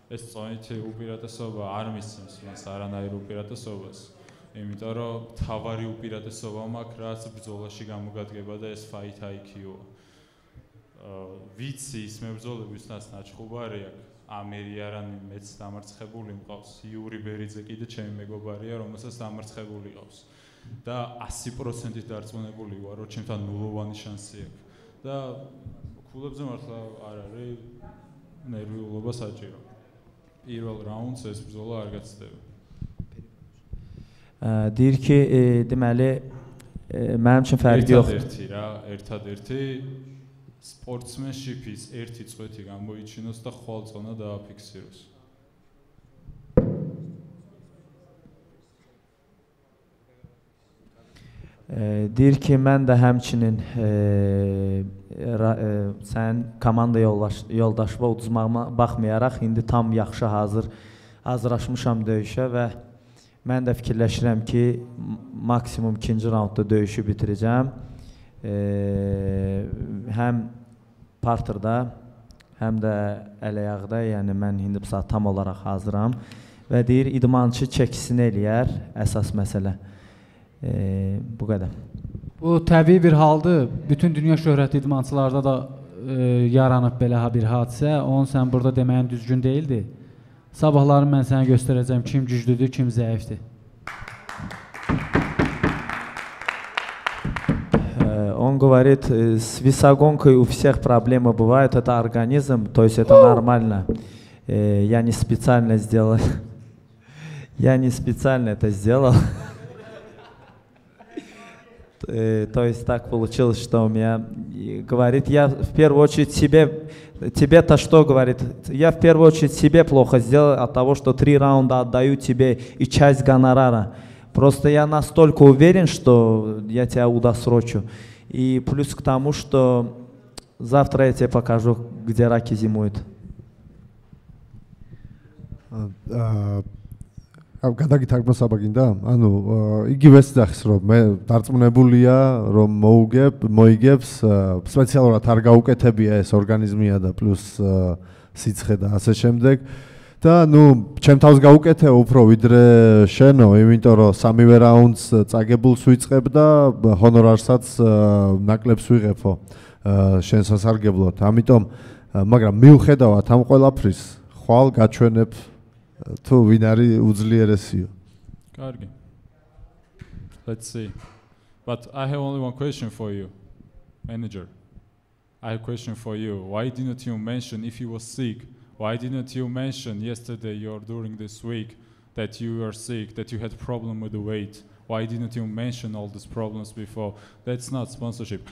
ეს წონითი უპირატესობა არ მისცემს მას არანაირ უპირატესობას. იმიტომ რომ თავარი უპირატესობა მაქვს, რაც ბრძოლაში გამოგადგება და ეს fight IQ-ა. ვიცი ის მებრძოლებისთანაც ნაჩხუბარი აქვს. ამერი არანი მეც დამარცხებული მყავს. იური ბერიძე კიდე ჩემი მეგობარია, რომელსაც დამარცხებული ყავს. და 100%-ით დარწმუნებული ვარ, რომ ჩემთან ნულოვანი შანსი აქვს. და ქულებზე მართლა არ არის ნერვიულობა საჭირო. პირველ რაუნდს ეს ბრძოლა არ გაცდება. Deyir ki, deməli mənim üçün fərqi yox. ერთადერთი სპორტსმენშიპის ერთი წვეთი გამოიჩინოს და ხვალ წონა დააფიქსიროს. Deyir ki, mən də həmçinin sən komanda yoldaşıma uduzmağıma baxmayaraq indi tam yaxşı hazırlaşmışam döyüşə və mən də fikirləşirəm ki, maksimum ikinci raundda döyüşü bitirəcəm. Həm parterda, həm də əl-ayaqda, yəni mən indi bu saat tam olaraq hazıram və deyir, idmançı çəkisini eləyər, əsas məsələ. Bu qədər. Bu təbii bir haldır. Bütün dünya şöhrətli idmançılarda da yaranıb belə bir hadisə. Onu sən burada deməyin düzgün deyildi. Sabahları mən sənə göstərəcəm kim güclüdür, kim zəifdir. Он говорит, с весогонкой у всех проблемы бывают, это организм, то есть это нормально. Я не специально сделал. Я не специально это сделал. То есть так получилось, что у меня, говорит, я в первую очередь тебе-то что, говорит, я в первую очередь себе плохо сделал от того, что 3 раунда отдаю тебе и часть гонорара. Просто я настолько уверен, что я тебя удосрочу. И плюс к тому, что завтра я тебе покажу, где раки зимуют. გადაგითარგმნა საბაგინდა? ანუ იგივეს ძახის რომ მე დარწმუნებულია რომ მოიგებს სპეციალურად არ გაუკეთებია ეს ორგანიზმია და პლუს სიცხე და ასე შემდეგ და ნუ ჩემ თავს გაუკეთე უფრო ვიდრე შენო, იმიტომ რომ სამივე რაუნდს წაგებულს ვიწყებ და ჰონორარსაც ნაკლებს ვიღებო შენ სასარგებლოდ. ამიტომ მაგრამ მიუხედავად ამ ყველაფრის ხვალ გაჩვენებ თუ ვინ არის უძლიერესიო. Კარგი. Let's see. But I have only one question for you, manager. I have a question for you. Why didn't you mention if you were sick? Why didn't you mention yesterday or during this week that you were sick, that you had problem with the weight? Why didn't you mention all these problems before? That's not sportsmanship.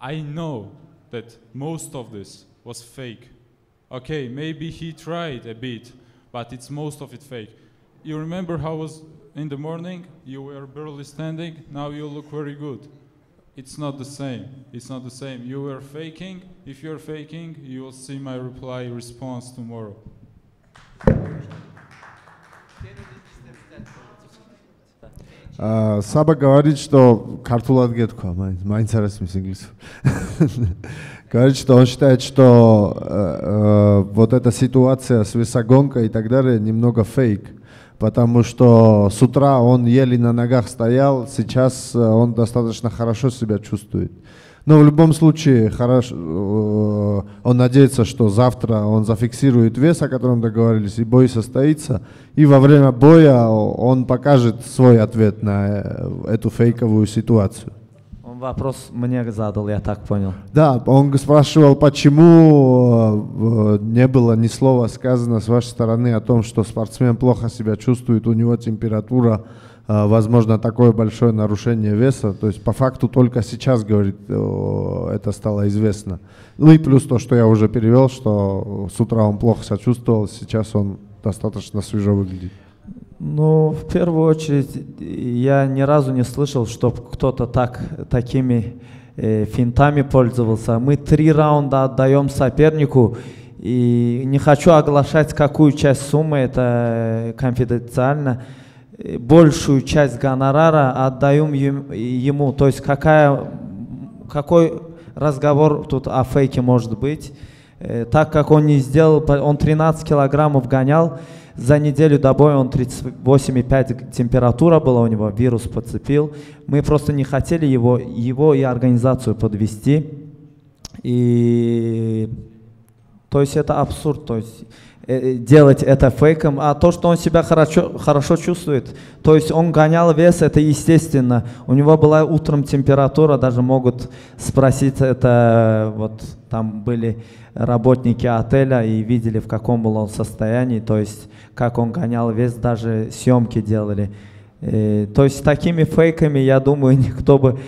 I know that most of this was fake. Okay, maybe he tried a bit, but it's most of it fake. You remember how was in the morning? You were barely standing, now you look very good. It's not the same. It's not the same. You were faking. If you're faking, you will see my response tomorrow. Саба говорит, что картулат гетко, майнц арасмис инглису. Говорит, что он считает, что вот эта ситуация с весогонкой и так далее немного фейк, потому что с утра он еле на ногах стоял, сейчас он достаточно хорошо себя чувствует. Но в любом случае, он надеется, что завтра он зафиксирует вес, о котором договорились, и бой состоится. И во время боя он покажет свой ответ на эту фейковую ситуацию. Он вопрос мне задал, я так понял. Да, он спрашивал, почему не было ни слова сказано с вашей стороны о том, что спортсмен плохо себя чувствует, у него температура, возможно, такое большое нарушение веса. То есть по факту только сейчас, говорит, это стало известно. Ну и плюс то, что я уже перевел, что с утра он плохо себя чувствовал, сейчас он достаточно свежо выглядит. Ну, в первую очередь, я ни разу не слышал, чтобы кто-то такими финтами пользовался. Мы 3 раунда отдаем сопернику, и не хочу оглашать, какую часть суммы, это конфиденциально. Большую часть гонорара отдаем ему. То есть какой разговор тут о фейке может быть? Так как он не сделал, он 13 килограммов гонял, за неделю до боя он 38,5 температура была у него, вирус подцепил. Мы просто не хотели его и организацию подвести. И то есть это абсурд, то есть делать это фейком. А то, что он себя хорошо чувствует, то есть он гонял вес, это естественно. У него была утром температура, даже могут спросить это, вот там были работники отеля и видели, в каком был он состоянии, то есть как он гонял вес, даже съемки делали. То есть такими фейками, я думаю, никто бы...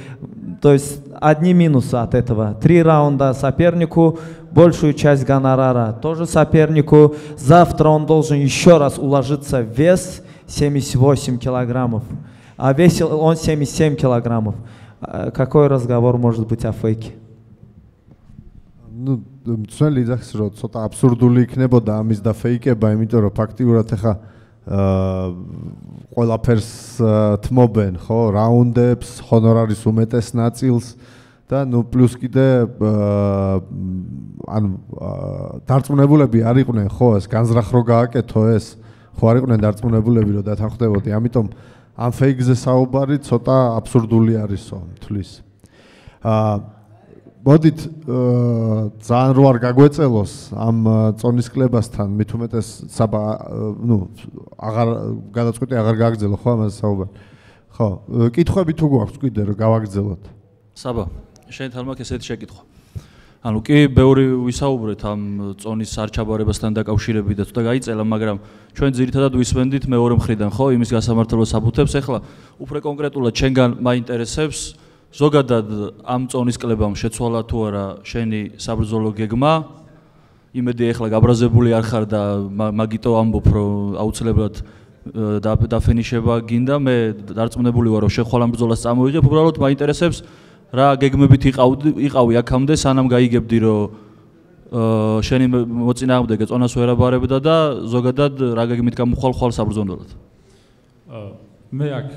То есть одни минусы от этого. 3 раунда сопернику, большую часть гонорара тоже сопернику. Завтра он должен еще раз уложиться в вес 78 килограммов. А весил он 77 килограммов. Какой разговор может быть о фейке? Ну, ძველი ძახის რომ ცოტა აბსურდული იქნებოდა ამის და ფეიკება, იმიტომ რომ ფაქტიურად ახლა ყველაფერს თმობენ, ხო, რაუნდებს, ჰონორარის უმეტეს ნაწილს და ნუ პლუს კიდე ანუ დარწმუნებულები არ იყვნენ, ხო, ეს განზრახ რო გააკეთო ეს, ხო არ იყვნენ დარწმუნებულები რომ დათანხმდებოდი, ამიტომ ამ ფეიკზე საუბარი ცოტა აბსურდული არისო, თulis. მოდით ძალიან რო არ გაგვეწელოს ამ წონისკლებასთან, მით უმეტეს საბა, ნუ აღარ გადაწყვეტი აღარ გააგრძელო ხო ამაზე საუბარი. ხო, კითხვები თუ გვაქვს კიდე რომ გავაგრძელოთ. საბა, შენ თალმაკ ესეთი შეკითხვა. ანუ კი ბევრი ვისაუბრეთ ამ წონის არჩაბარებასთან დაკავშირებით და თუ და გაიწელა, მაგრამ ჩვენ ძირითადად ვისმენდით მეორე მხრიდან, ხო, იმის გასამართლებას აბუთებს. ეხლა უფრო კონკრეტულად შენგან მაინტერესებს ზოგადად ამ წონის კლებამ შეცვალა თუ არა შენი საბრძოლო გეგმა? იმედი ეხლა გაბრაზებული არ ხარ და მაგიტო ამბობ, რომ აუცილებლად დაფინიშება გინდა. მე დარწმუნებული ვარ, რომ შენ ხვალ ამ ბრძოლას წამოვიღებ, უბრალოდ მაინტერესებს რა გეგმებით იყავი აქამდე, სანამ გაიგებდი, რომ შენი მოწინააღმდეგე წონას ვერ აბარებდა და ზოგადად რა გეგმით გამოხვალ საბრძოლველად? მე აქ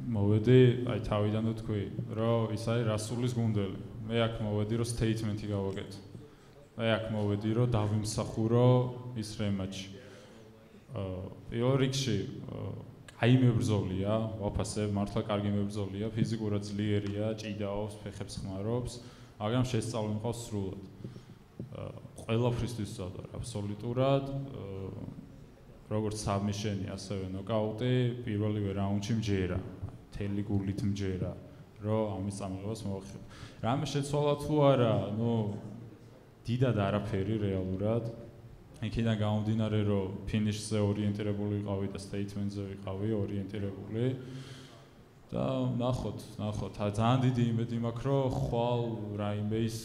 მოვედი, აი თავიდან ვთქვი, რომ ის არის რასულის გუნდელი. მე აქ მოვედი, რომ სტეიტმენტი გავაკეთო. მე აქ მოვედი, რომ დავიმსახურო ის რემატჩი. პირველ რიგში აი მებრძოლია, ვაფასებ, მართლა კარგი მებრძოლია, ფიზიკურად ძლიერია, ჭიდაობს, ფეხებს ხმარობს, მაგრამ შესწავლი მყავს სრულად. ყველაფრისთვის ვწავდა აბსოლუტურად. როგორც საბმიშენი, ასევე ნოკაუტი, პირველივე რაუნდში მჯერა, მთელი გულით მჯერა, რომ ამის წამოღებას მოვახერხო. რამე შეცვალა თუ არა, დიდად არაფერი რეალურად. იქიდან გამომდინარე, რომ ფინიშზე ორიენტირებული ვიყავი და სტეიტმენტზე ვიყავი ორიენტირებული და ნახოთ, ძალიან დიდი იმედი მაქვს, რომ ხვალ რაიმე ის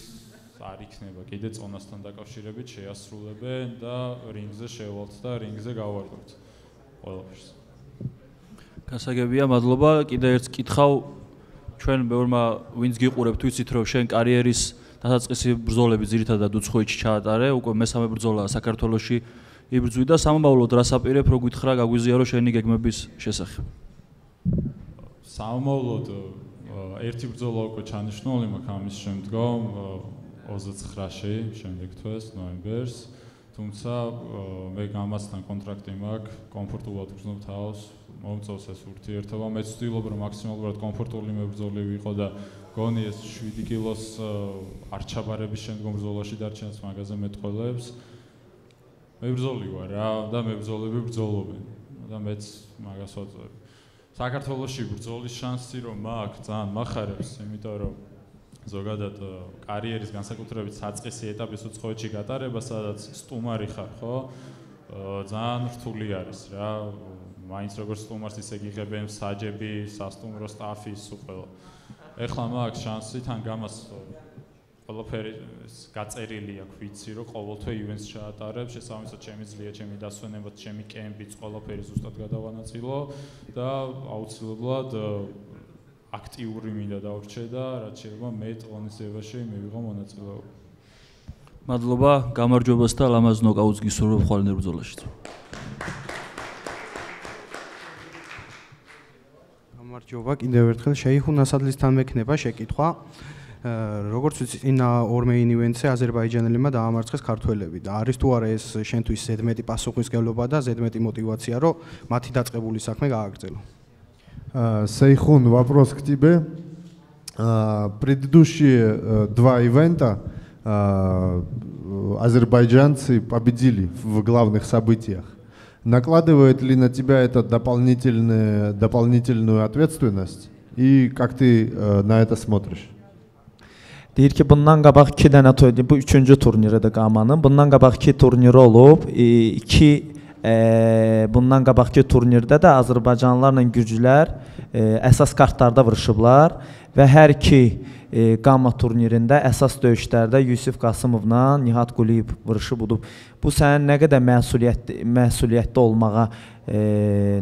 არ იქნება, კიდე წონასთან დაკავშირებით შეასრულებენ და რინგზე შევალთ და რინგზე გავარდოთ ყველაფერს. გასაგებია, მადლობა. კიდე ერთს კითხავ, ჩვენ ბევრმა ვინც გიყურებთ, ვიცით, რომ შენ კარიერის დასაწყისი ბრძოლები ძირითადად უცხოეთში ჩაატარე, უკვე მესამე ბრძოლა საქართველოში იბრძვი და სამომავლოდ რას აპირებ, რო გითხრა გაგვიზიარო შენი გეგმების შესახებ? სამომავლოდ ერთი ბრძოლა უკვე ჩანიშნული მაქვს ამის შემდგომ 29-ში, შემდეგ თვეს, ნოემბერს, თუმცა მე გამასთან კონტრაქტი მაქვს, კომფორტულად ვგრძნობ თავს, მომწონს ეს ურთიერთობა, მე ვცდილობ, რომ მაქსიმალურად კომფორტული მებრძოლი ვიყო და გონი ეს 7 კილოს არჩაბარების შემდგომ ბრძოლაში დარჩენას მაგაზე მეტყველებს. მებრძოლი ვარ რა და მებრძოლები ბრძოლობენ და მეც მაგას ვაწევ. საქართველოში ბრძოლის შანსი რომ მაქვს ძალიან მახარებს, იმიტომ რომ ზოგადად კარიერის განსაკუთრებით საწყისი ეტაპის უცხოეთში გატარება, სადაც სტუმარი ხარ, ხო? ძალიან რთული არის რა. მაინც როგორც სტუმარს ისე გიღებენ საჯები, სასტუმრო სტაფი, სულ ყველა. ეხლა მაქვს შანსი თან გამას ყველაფერი გაწერილი აქვს, ვიცი რომ ყოველთვე ივენტს ჩაატარებ, შესაბამისად ჩემი ძლია, ჩემი დასვენებაც, ჩემი კემპიც, ყველაფერი ზუსტად გადავანაწილო და აუცილებლად აქტიური მინდა დავრჩე და რაც შეიძლება მეტ ღონისძიებაში მივიღო მონაწილეობა. მადლობა, გამარჯვებას და ლამაზ ნოკაუტს გისურვებ ხვალინდელ ბრძოლაში. გამარჯობა, კიდევ ერთხელ შეიხუნასადლისთან მექნება შეკითხვა. როგორც ვიცი, წინა ორ მეინ ივენტზე აზერბაიჯანელებმა დაამარცხეს ქართველები და არის თუ არა ეს შენთვის ზედმეტი პასუხისმგებლობა და зедмети мотивация, რომ მათი დაწყებული საქმე გააგრძელო? Сейхун, вопрос к тебе. Предыдущие два ивента азербайджанцы победили в главных событиях. Накладывает ли на тебя это дополнительную ответственность? И как ты на это смотришь? Deyir ki, bundan qabaq 2 dənə turnirir, bu 3-cü turniridir Qamanın. Bundan qabaq 2 turniri olub, bundan qabaqki turnirdə də Azərbaycanlılarla gürcülər əsas kartlarda vuruşublar və hər iki Qama turnirində əsas döyüşlərdə Yusif Qasımovla Nihat Quliyev vuruşub udub. Bu sənin nə qədər məsuliyyətli olmağa,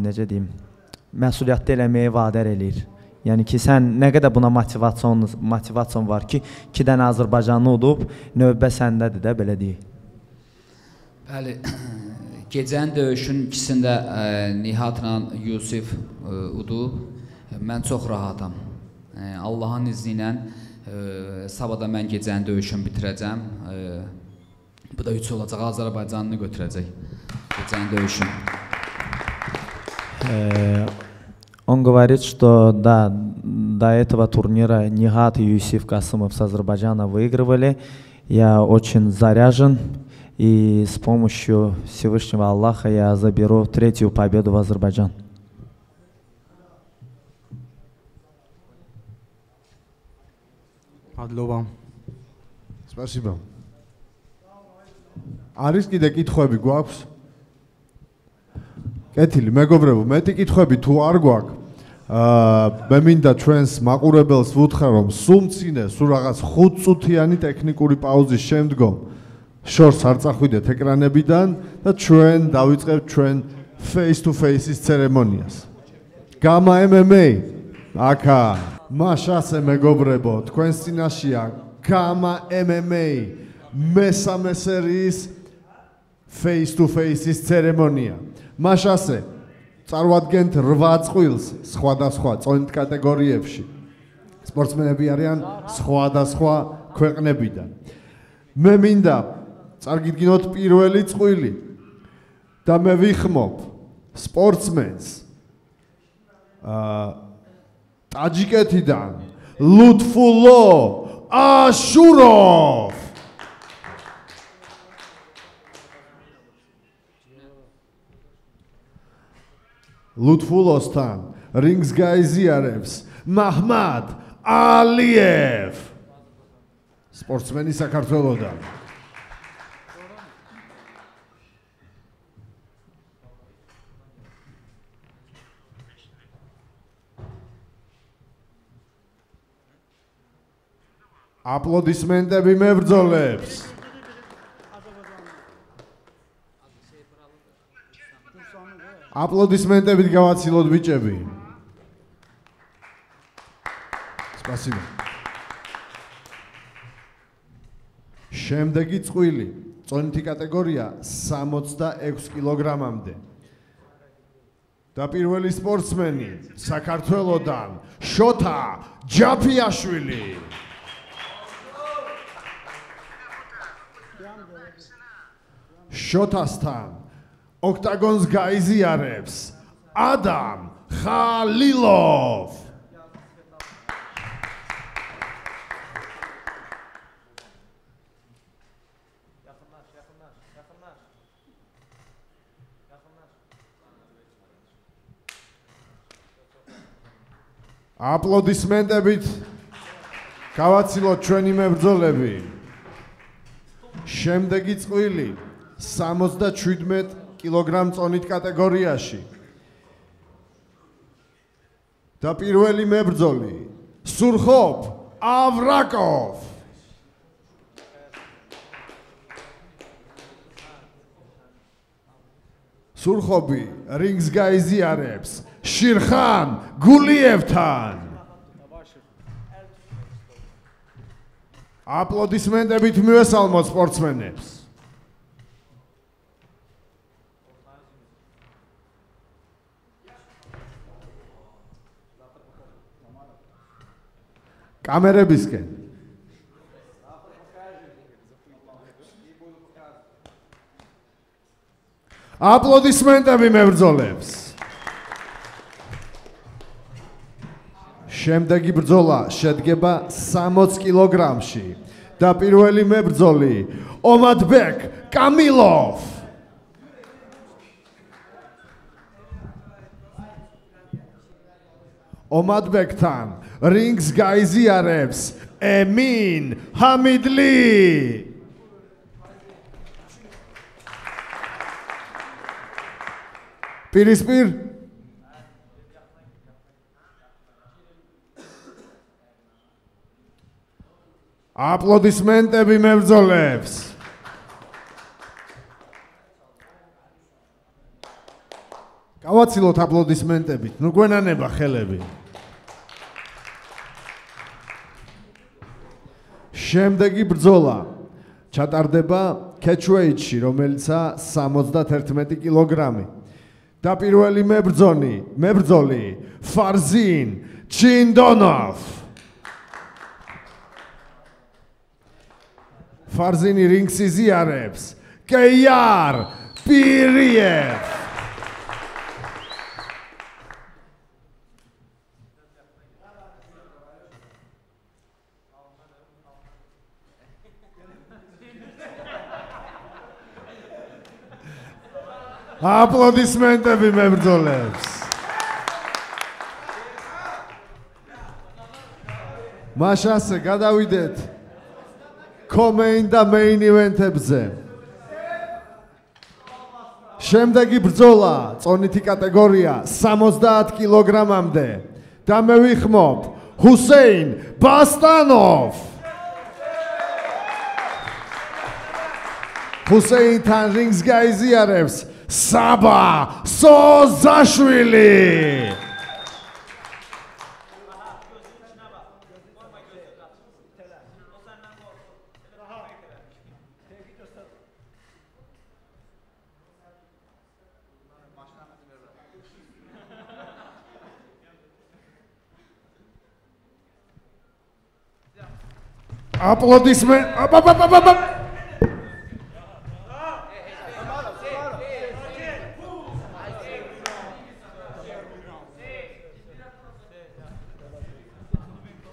necə deyim, məsuliyyətli eləməyə vadar eləyir? Yəni ki, sən nə qədər buna motivasiyon var ki, 2 dənə Azərbaycanlı udub, növbə səndədir də, belə deyək. Bəli, gecənin döyüşün ikisində Nihatla Yusif udub, mən çox rahatam. Allahın izni ilə sabahda mən gecənin döyüşünü bitirəcəm. Bu da 3 olacaq, Azərbaycanını götürəcək gecənin döyüşünü. Он говорит, что да, до этого турнира Нигат и Юсиф Касымов с Азербайджана выигрывали. Я очень заряжен, и с помощью Всевышнего Аллаха я заберу 3-ю победу в Азербайджан. მადლობა. Спасибо. არის კიდე კითხვები გვაქვს? კეთილი, მეგობრებო, მეტი კითხვები თუ არ გვაქვს, მე მინდა ჩვენს მაყურებელს ვუთხრა, რომ სულ მცირე, სულ რაღაც 5 წუთიანი ტექნიკური პაუზის შემდგომ შორს არ წახვიდეთ ეკრანებიდან და ჩვენ დავიწყებთ ჩვენ face to face-ის ცერემონიას. გამა MMA, აკა, მაშასე მეგობრებო, თქვენს წინაშეა გამა MMA მესამე სერიის face to face-ის ცერემონია. მაშასე წარვადგენთ 8 წყვილს სხვადასხვა წონით კატეგორიებში. სპორტსმენები არიან სხვადასხვა ქვეყნებიდან. მე მინდა წარგიდგინოთ პირველი წყვილი და მე ვიხმობ სპორტსმენს ტაჯიკეთიდან ლუთფულო აშუროვ. ლუთფულოსთან რინგს გაიზიარებს მაჰმად ალიევ, სპორტსმენი საქართველოდან. აპლოდისმენტები მებრძოლებს. აპლოდისმენტებით გავაცილოთ ბიჭები. Спасибо. შემდეგი წყვილი, წონითი კატეგორია 66 კილოგრამამდე. და პირველი სპორტსმენი საქართველოდან შოთა ჯაფიაშვილი. შოთასთან ოქტაგონს გაიზიარებს ადამ ხალილოვ. აპლოდისმენტებით გავაცილოთ ჩვენი მებრძოლები. შემდეგი წყვილი 77 კილოგრამ წონით კატეგორიაში. და პირველი მებრძოლი სურხობ ავრაკოვ. სურხობი რინგს გაიზიარებს შირხან გულიევთან. აპლოდისმენტებით მივესალმოთ სპორტსმენებს. კამერებისკენ. აპლოდისმენტები მებრძოლებს. შემდეგი ბრძოლა შედგება 60 კილოგრამში და პირველი მებრძოლი ომადბეკ კამილოვ. ომადბეკთან რინგს გაიზიარებს ემინ ჰამიდლი. პირისპირ აპლოდისმენტები მებრძოლებს. გავაცილოთ აპლოდისმენტებით, ნუ გვენანება ხელები. შემდეგი ბრძოლა ჩატარდება catchweight-ში, რომელიცაა 71 კილოგრამი. და პირველი მებრძოლი ფარზინ ჩინდონოვ. ფარზინი რინგს იზიარებს კეიარ პირიევ. აპლოდისმენტები მებრძოლებს. მაშასე გადავიდეთ co-main და main event-ებზე. შემდეგი ბრძოლა, წონითი კატეგორია 70 კილოგრამამდე და მე ვიხმობ ჰუსეინ ბასტანოვ. ჰუსეინთან რინგს გაიზიარებს საბა სოზაშვილი. Aplaudisment.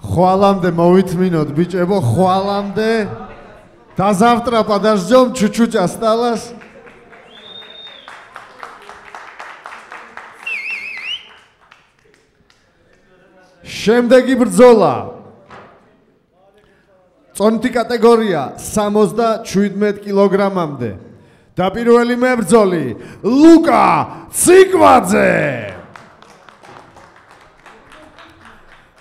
Хваламде мовитминот, бичебо, хваламде. До завтра подождем, чуть-чуть осталось. შემდეგი ბრძოლა. წონითი კატეგორია 77 კილოგრამამდე. და პირველი მებრძოლი ლუკა ციკვაძე.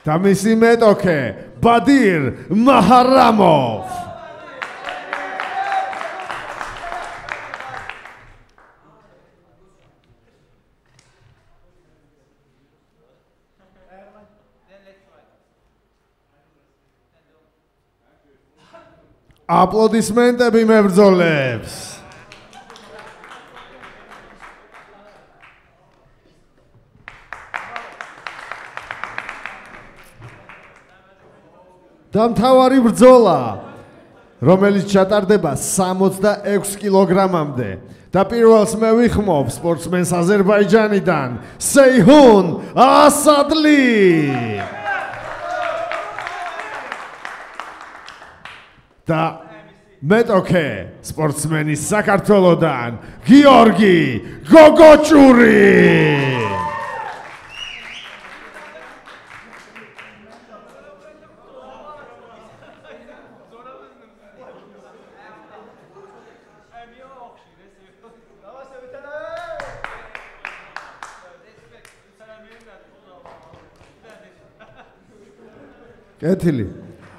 და მისი მეტოქე ბადირ მაჰარამოვ. Aplaudismentები მებრძოლებს. და მთავარი ბრძოლა, რომელიც ჩატარდება 66 კილოგრამამდე. და პირველს მე ვიხმობ სპორტსმენს აზერბაიჯანიდან, სეიჰუნ ასადლი. და მეტოქე სპორტსმენის საქართველოდან გიორგი გოგოჭური. კეთილი.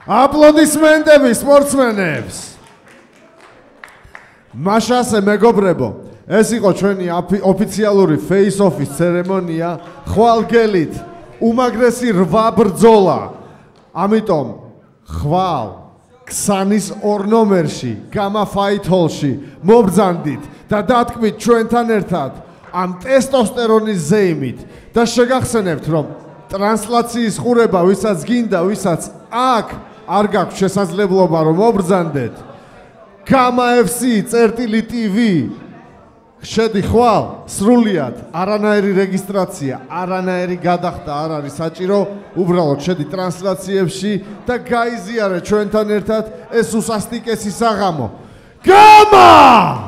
Aplaudismentები სპორტსმენებს. მაშასე მეგობრებო, ეს იყო ჩვენი ოფიციალური face-off-ის ცერემონია, ხვალგელით უმაგრესი 8 ბრძოლა. ამიტომ ხვალ ქსანის 2 ნომერში, გამა fight hall-ში მობრძანდით და დათქმით ჩვენთან ერთად ამ ტესტოსტერონის ზეიმით და შეგახსენებთ, რომ ტრანსლაციის ყურება, ვისაც გინდა, ვისაც აქ არ გაქვს შესაძლებლობა რომ მობრძანდეთ. გამა FC წერტილი TV შედი ხვალ სრულიად არანაირი რეგისტრაცია, არანაირი გადახდა არ არის საჭირო, უბრალოდ შედი ტრანსლაციებში და გაიზიარე ჩვენთან ერთად ეს უსასტიკესი საღამო. გამა!